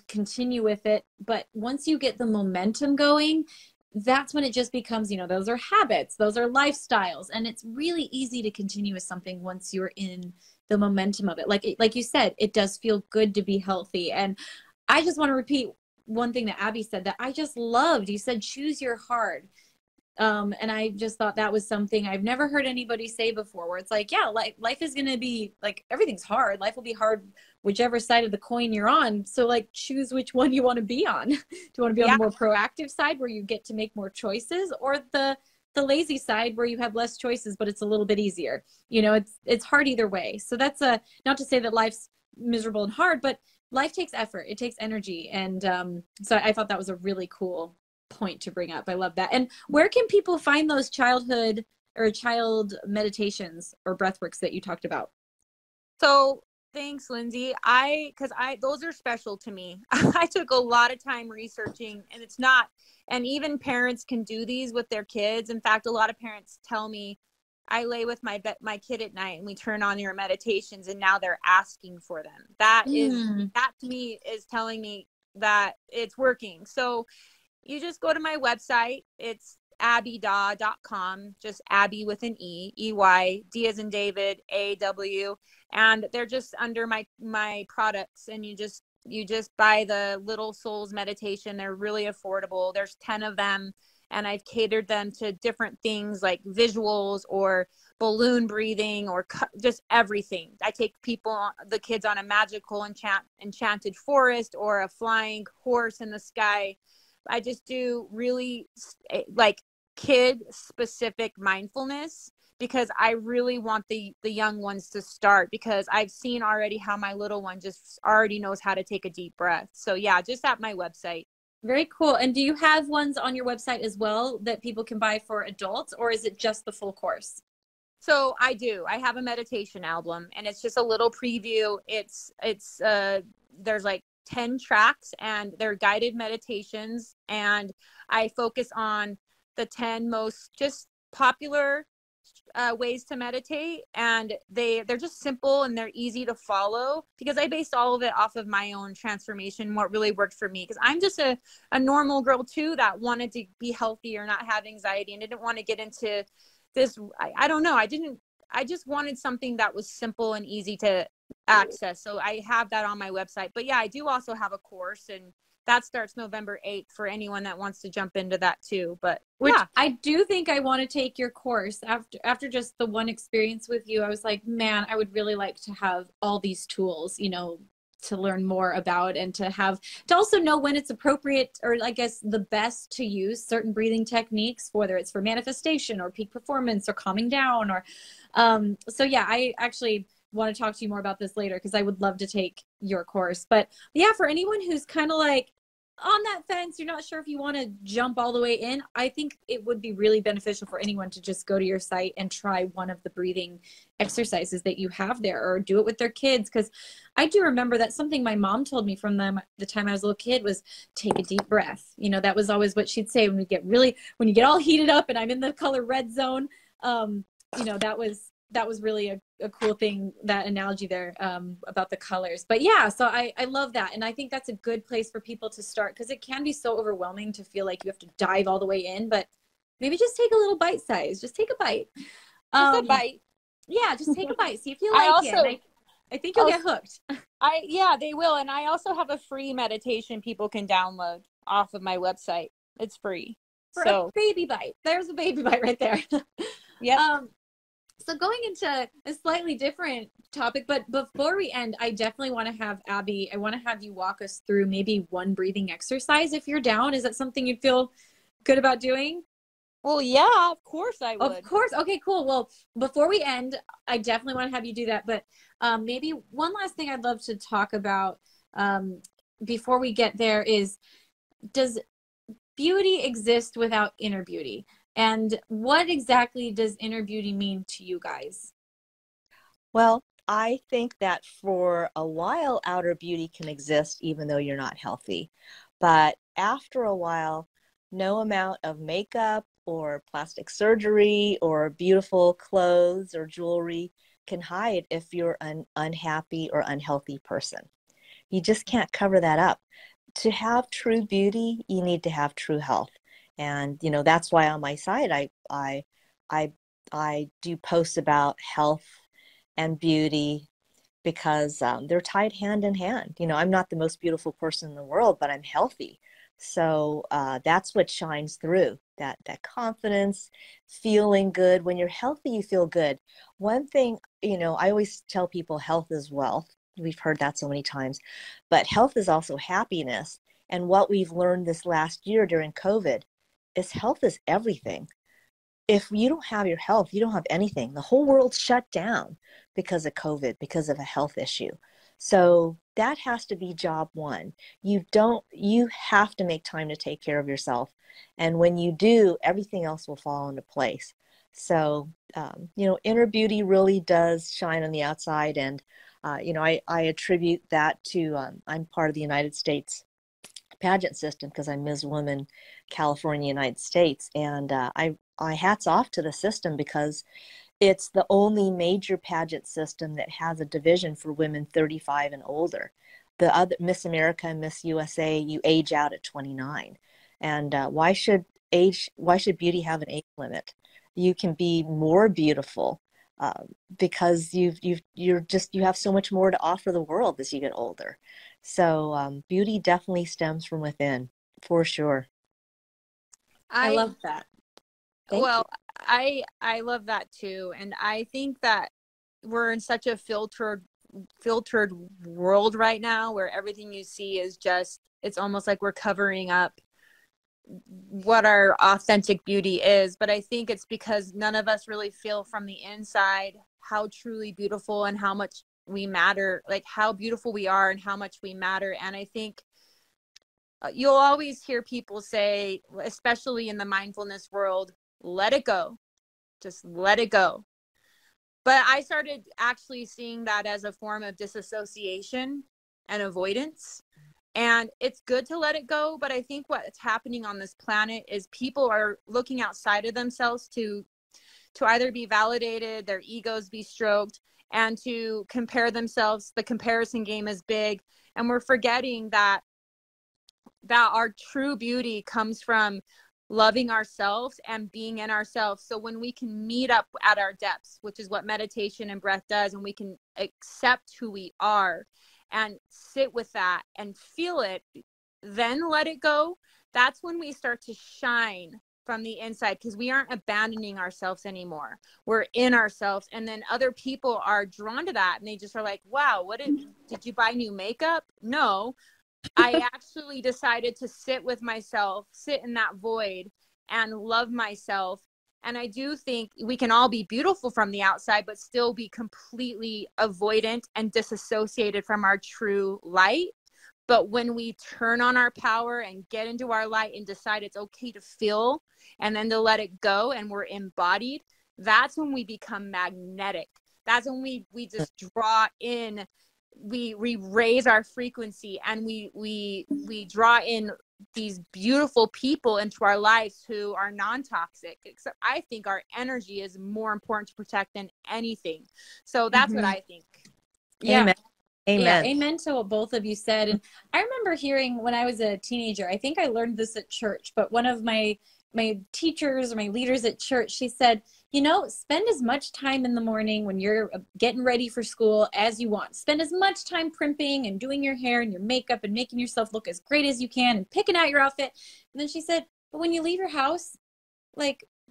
continue with it, but once you get the momentum going, that's when it just becomes, you know, those are habits, those are lifestyles, and it's really easy to continue with something once you're in the momentum of it. Like you said, it does feel good to be healthy. And I just want to repeat one thing that Abby said that I just loved. You said choose your heart. And I just thought that was something I've never heard anybody say before, where it's like, yeah, life is going to be like, everything's hard. Life will be hard, whichever side of the coin you're on. So like, choose which one you want to be on. Do you want to be on the more proactive side where you get to make more choices, or the lazy side where you have less choices, but it's a little bit easier? You know, it's hard either way. So that's not to say that life's miserable and hard, but life takes effort. It takes energy. And so I thought that was a really cool point to bring up. I love that. And where can people find those childhood or child meditations or breathworks that you talked about? So thanks, Lindsay. Because those are special to me. I took a lot of time researching, and it's not, and even parents can do these with their kids. In fact, a lot of parents tell me, I lay with my kid at night and we turn on your meditations, and now they're asking for them. That to me is telling me that it's working. So you just go to my website. It's abbeydaw.com, just Abbey with an E-Y, D as in David, A-W. And they're just under my products. And you just buy the Little Souls meditation. They're really affordable. There's 10 of them. And I've catered them to different things like visuals or balloon breathing or just everything. I take the kids on a magical enchanted forest or a flying horse in the sky. I just do really like kid specific mindfulness, because I really want the young ones to start, because I've seen already how my little one just already knows how to take a deep breath. So yeah, just at my website. Very cool. And do you have ones on your website as well that people can buy for adults, or is it just the full course? So I do. I have a meditation album, and it's just a little preview. It's there's like 10 tracks, and they're guided meditations, and I focus on the 10 most just popular ways to meditate, and they're just simple and they're easy to follow, because I based all of it off of my own transformation, what really worked for me, because I'm just a normal girl too that wanted to be healthy or not have anxiety, and didn't want to get into this. I don't know, I just wanted something that was simple and easy to access. So I have that on my website. But yeah, I do also have a course, and that starts November 8th for anyone that wants to jump into that too. But yeah, I do think I want to take your course. After just the one experience with you, I was like, man, I would really like to have all these tools, you know, to learn more about, and to also know when it's appropriate, or I guess the best to use certain breathing techniques, whether it's for manifestation or peak performance or calming down, or so yeah, I actually want to talk to you more about this later, because I would love to take your course. But yeah, for anyone who's kind of like on that fence, you're not sure if you want to jump all the way in, I think it would be really beneficial for anyone to just go to your site and try one of the breathing exercises that you have there, or do it with their kids. Because I do remember that something my mom told me from the time I was a little kid was take a deep breath. You know, that was always what she'd say when you get all heated up and I'm in the color red zone. You know, that was really a cool thing, that analogy there, about the colors. But yeah, so I love that. And I think that's a good place for people to start, because it can be so overwhelming to feel like you have to dive all the way in, but maybe just take a little bite size, just take a bite. Just a bite. Yeah, just take a bite. See if you like it. I think you'll get hooked. Yeah, they will. And I also have a free meditation people can download off of my website. It's free. A baby bite. There's a baby bite right there. Yeah. So going into a slightly different topic, but before we end, I definitely want to have Abbey, I want to have you walk us through maybe one breathing exercise if you're down. Is that something you'd feel good about doing? Well, yeah, of course I would. Of course. Okay, cool. Well, before we end, I definitely want to have you do that. But maybe one last thing I'd love to talk about before we get there is, does beauty exist without inner beauty? And what exactly does inner beauty mean to you guys? Well, I think that for a while, outer beauty can exist even though you're not healthy. But after a while, no amount of makeup or plastic surgery or beautiful clothes or jewelry can hide if you're an unhappy or unhealthy person. You just can't cover that up. To have true beauty, you need to have true health. And, that's why on my site, I, I do posts about health and beauty because they're tied hand in hand. I'm not the most beautiful person in the world, but I'm healthy. So that's what shines through, that confidence, feeling good. When you're healthy, you feel good. One thing, I always tell people health is wealth. We've heard that so many times, but health is also happiness. And what we've learned this last year during COVID is health is everything. If you don't have your health, you don't have anything. The whole world shut down because of COVID, because of a health issue. So that has to be job one. You have to make time to take care of yourself. And when you do, everything else will fall into place. So, inner beauty really does shine on the outside. And, I attribute that to, I'm part of the United States pageant system because I'm Ms. Woman, California, United States. And I hats off to the system because it's the only major pageant system that has a division for women 35 and older. The other Miss America and Miss USA, you age out at 29. And why should beauty have an age limit? You can be more beautiful because you have so much more to offer the world as you get older. So beauty definitely stems from within, for sure. I love that. Well, I love that too. And I think that we're in such a filtered world right now where everything you see is just, it's almost like we're covering up what our authentic beauty is. But I think it's because none of us really feel from the inside how truly beautiful and how much we matter, like how beautiful we are and how much we matter. And I think you'll always hear people say, especially in the mindfulness world, let it go, just let it go. But I started actually seeing that as a form of disassociation and avoidance. And it's good to let it go. But I think what's happening on this planet is people are looking outside of themselves to either be validated, their egos be stroked, and to compare themselves. The comparison game is big. And we're forgetting that our true beauty comes from loving ourselves and being in ourselves. So when we can meet up at our depths, which is what meditation and breath does, and we can accept who we are and sit with that and feel it, then let it go. That's when we start to shine from the inside, because we aren't abandoning ourselves anymore. We're in ourselves. And then other people are drawn to that. And they just are like, wow, did you buy new makeup? No. I actually decided to sit with myself, sit in that void and love myself. And I do think we can all be beautiful from the outside, but still be completely avoidant and disassociated from our true light. But when we turn on our power and get into our light and decide it's okay to feel and then to let it go and we're embodied, that's when we become magnetic. That's when we just draw in, we raise our frequency, and we draw in these beautiful people into our lives who are non-toxic. Except I think our energy is more important to protect than anything. So that's what I think. Yeah. Amen. Amen. Yeah, amen to what both of you said. And I remember hearing when I was a teenager, I think I learned this at church, but one of my teachers or my leaders at church, she said, spend as much time in the morning when you're getting ready for school as you want. Spend as much time primping and doing your hair and your makeup and making yourself look as great as you can and picking out your outfit. And then she said, but when you leave your house,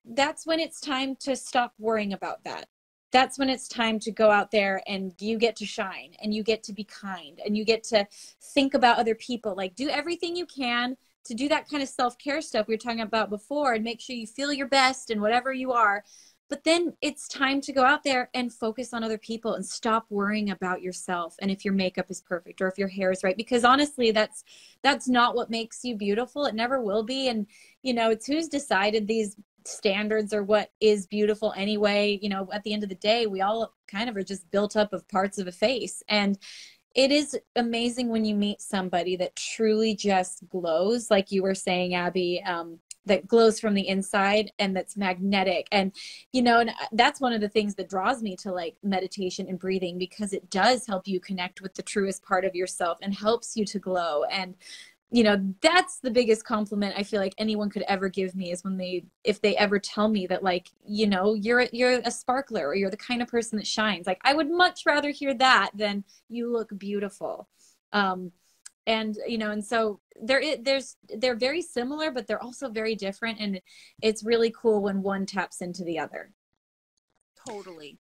that's when it's time to stop worrying about that. That's when it's time to go out there and you get to shine and you get to be kind and you get to think about other people. Do everything you can to do that kind of self-care stuff we were talking about before and make sure you feel your best and whatever you are. But then it's time to go out there and focus on other people and stop worrying about yourself and if your makeup is perfect or if your hair is right. Because honestly, that's not what makes you beautiful. It never will be. And, it's who's decided these standards or what is beautiful anyway. You know, at the end of the day, we all kind of are just built up of parts of a face. And it is amazing when you meet somebody that truly just glows, like you were saying, Abby, that glows from the inside and that's magnetic. And, you know, and that's one of the things that draws me to like meditation and breathing, because it does help you connect with the truest part of yourself and helps you to glow. And, you know, that's the biggest compliment I feel like anyone could ever give me, is when if they ever tell me that, like, you know, you're a sparkler, or you're the kind of person that shines. Like, I would much rather hear that than you look beautiful. And, you know, and so they're very similar, but they're also very different. And it's really cool when one taps into the other. Totally.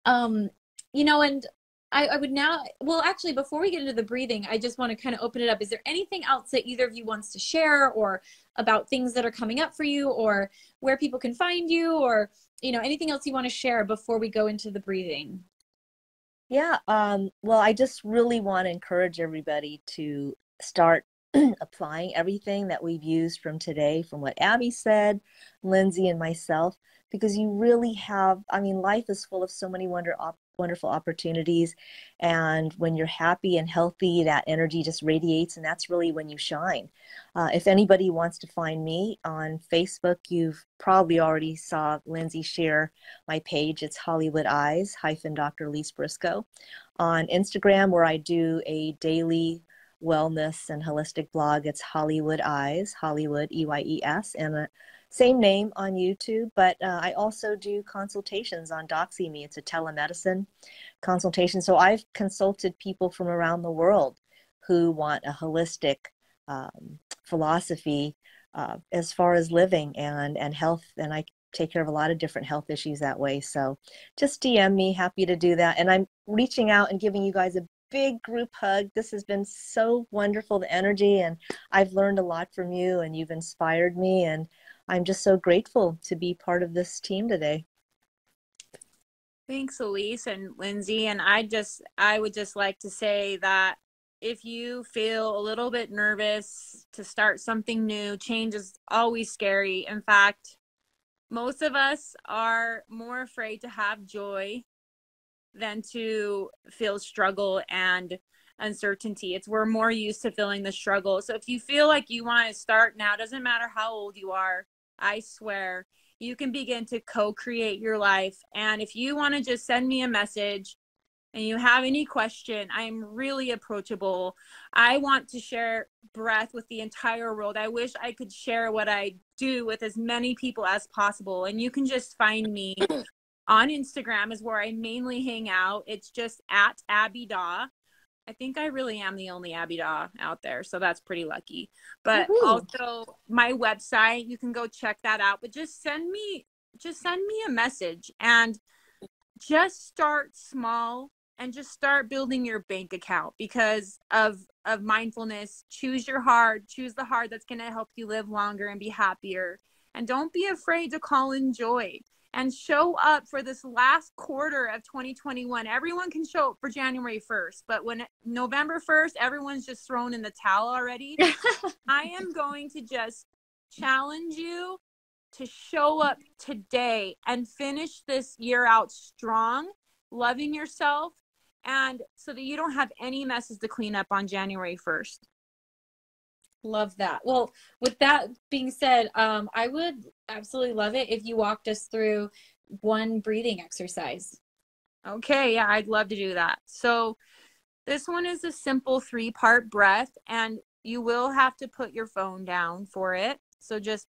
You know, and I would now, well, actually, before we get into the breathing, I just want to kind of open it up. Is there anything else that either of you wants to share, or about things that are coming up for you, or where people can find you, or, you know, anything else you want to share before we go into the breathing? Yeah, well, I just really want to encourage everybody to start applying everything that we've used from today, from what Abby said, Lindsey, and myself, because you really have, I mean, life is full of so many wonderful opportunities. And when you're happy and healthy, that energy just radiates, and that's really when you shine. If anybody wants to find me on Facebook, you've probably already saw Lindsey share my page. It's Hollywood Eyes Dr. Lise Brisco. On Instagram, where I do a daily wellness and holistic blog, it's Hollywood Eyes, Hollywood EYES, and same name on YouTube. But I also do consultations on DoxyMe. It's a telemedicine consultation. So I've consulted people from around the world who want a holistic philosophy as far as living and health. And I take care of a lot of different health issues that way. So just DM me, happy to do that. And I'm reaching out and giving you guys a big group hug. This has been so wonderful, the energy, and I've learned a lot from you, and you've inspired me, and I'm just so grateful to be part of this team today. Thanks, Elise and Lindsey. And I would just like to say that if you feel a little bit nervous to start something new, change is always scary. In fact, most of us are more afraid to have joy than to feel struggle and uncertainty. We're more used to feeling the struggle. So if you feel like you want to start now, doesn't matter how old you are, I swear you can begin to co-create your life. And if you want to just send me a message and you have any question, I'm really approachable. I want to share breath with the entire world. I wish I could share what I do with as many people as possible. And you can just find me on Instagram, is where I mainly hang out. It's just at Abbey Daw. I think I really am the only Abbey Daw out there, so that's pretty lucky. But also my website, you can go check that out. But just send me a message, and just start small and just start building your bank account because of mindfulness. Choose your heart, choose the heart that's going to help you live longer and be happier. And don't be afraid to call in joy. And show up for this last quarter of 2021. Everyone can show up for January 1st, but when November 1st, everyone's just thrown in the towel already. I am going to just challenge you to show up today and finish this year out strong, loving yourself, and so that you don't have any messes to clean up on January 1st. Love that. Well, with that being said, I would absolutely love it if you walked us through one breathing exercise. Okay, yeah, I'd love to do that. So this one is a simple 3-part breath, and you will have to put your phone down for it. So just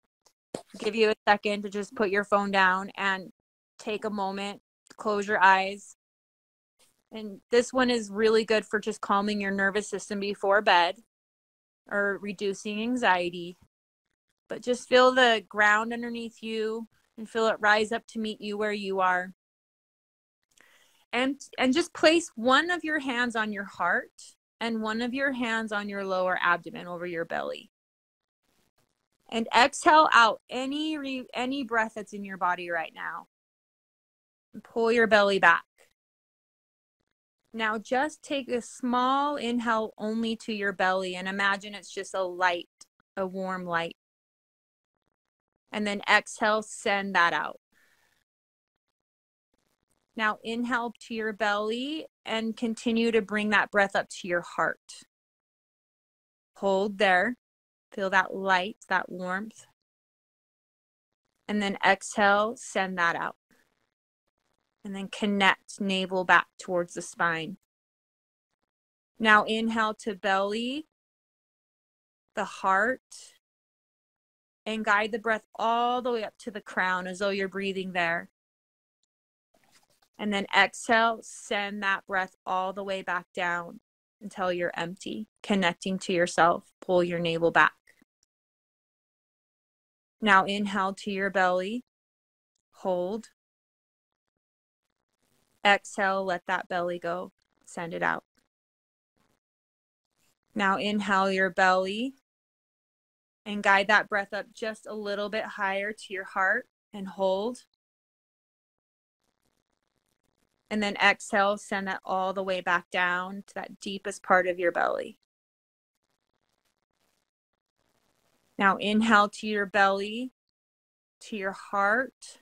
give you a second to just put your phone down and take a moment, close your eyes. And this one is really good for just calming your nervous system before bed, or reducing anxiety. But just feel the ground underneath you and feel it rise up to meet you where you are. And just place one of your hands on your heart and one of your hands on your lower abdomen over your belly. And exhale out any breath that's in your body right now. And pull your belly back. Now just take a small inhale only to your belly and imagine it's just a warm light. And then exhale, send that out. Now inhale up to your belly and continue to bring that breath up to your heart. Hold there. Feel that light, that warmth. And then exhale, send that out. And then connect navel back towards the spine. Now inhale to belly, the heart, and guide the breath all the way up to the crown as though you're breathing there. And then exhale, send that breath all the way back down until you're empty, connecting to yourself. Pull your navel back. Now inhale to your belly, hold. Exhale, let that belly go, send it out. Now inhale your belly and guide that breath up just a little bit higher to your heart and hold. And then exhale, send that all the way back down to that deepest part of your belly. Now inhale to your belly, to your heart,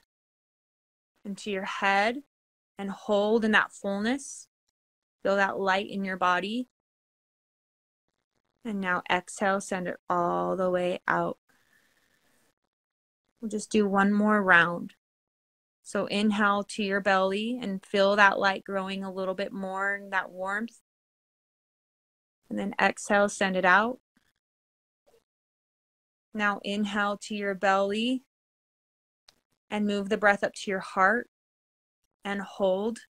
and to your head, and hold in that fullness. Feel that light in your body. And now exhale, send it all the way out. We'll just do one more round. So inhale to your belly and feel that light growing a little bit more and that warmth. And then exhale, send it out. Now inhale to your belly and move the breath up to your heart and hold.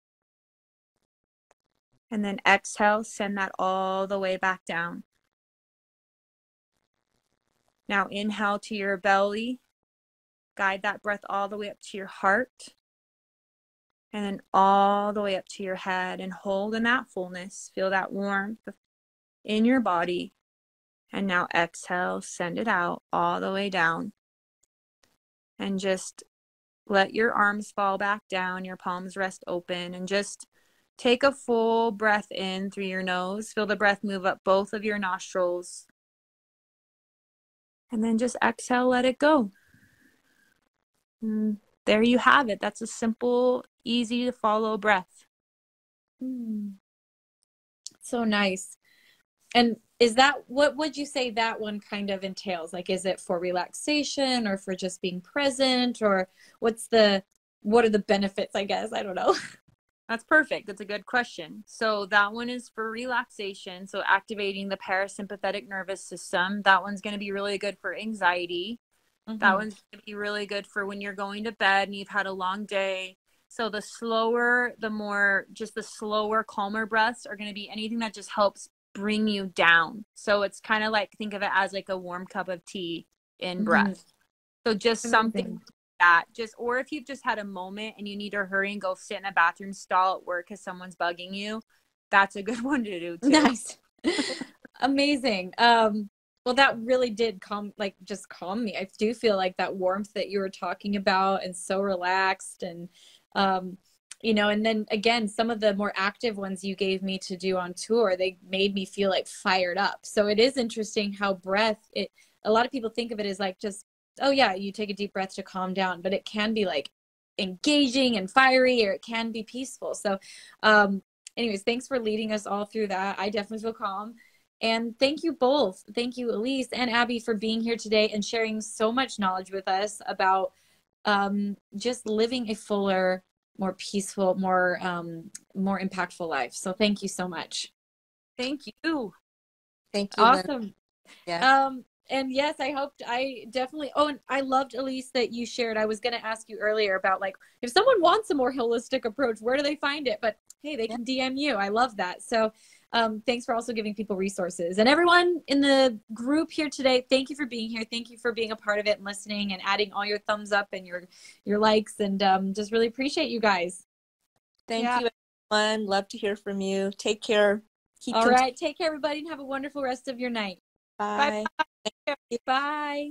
And then exhale, send that all the way back down. Now inhale to your belly. Guide that breath all the way up to your heart. And then all the way up to your head and hold in that fullness. Feel that warmth in your body. And now exhale, send it out all the way down. And just let your arms fall back down, your palms rest open, and just take a full breath in through your nose. Feel the breath move up both of your nostrils. And then just exhale, let it go. And there you have it. That's a simple, easy to follow breath. So nice. And is that, what would you say that one kind of entails? Like, is it for relaxation or for just being present, or what are the benefits, I guess? I don't know. That's perfect. That's a good question. So that one is for relaxation. So activating the parasympathetic nervous system. That one's going to be really good for anxiety. That one's going to be really good for when you're going to bed and you've had a long day. So the slower, the slower, calmer breaths are going to be anything that just helps bring you down. So it's kind of like, think of it as like a warm cup of tea in breath. So just something that or if you've just had a moment and you need to hurry and go sit in a bathroom stall at work because someone's bugging you, that's a good one to do too. Nice. Amazing. Well, that really did calm me. I do feel like that warmth that you were talking about, and so relaxed, and and then again, some of the more active ones you gave me to do on tour, they made me feel like fired up. So it is interesting how a lot of people think of it as like just, oh yeah, you take a deep breath to calm down, but it can be like engaging and fiery, or it can be peaceful. So anyways, thanks for leading us all through that. I definitely feel calm. And thank you both. Thank you, Elise and Abby, for being here today and sharing so much knowledge with us about just living a fuller, more peaceful, more impactful life. So thank you so much. Thank you. Thank you. Awesome. Lynn. Yeah. And yes, I definitely, and I loved, Elise, that you shared. I was going to ask you earlier about, like, if someone wants a more holistic approach, where do they find it? But hey, they can DM you. I love that. So thanks for also giving people resources. And everyone in the group here today, thank you for being here. Thank you for being a part of it and listening and adding all your thumbs up and your likes, and just really appreciate you guys. Thank you, everyone. Love to hear from you. Take care. All right. Take care, everybody, and have a wonderful rest of your night. Bye. Bye. Bye.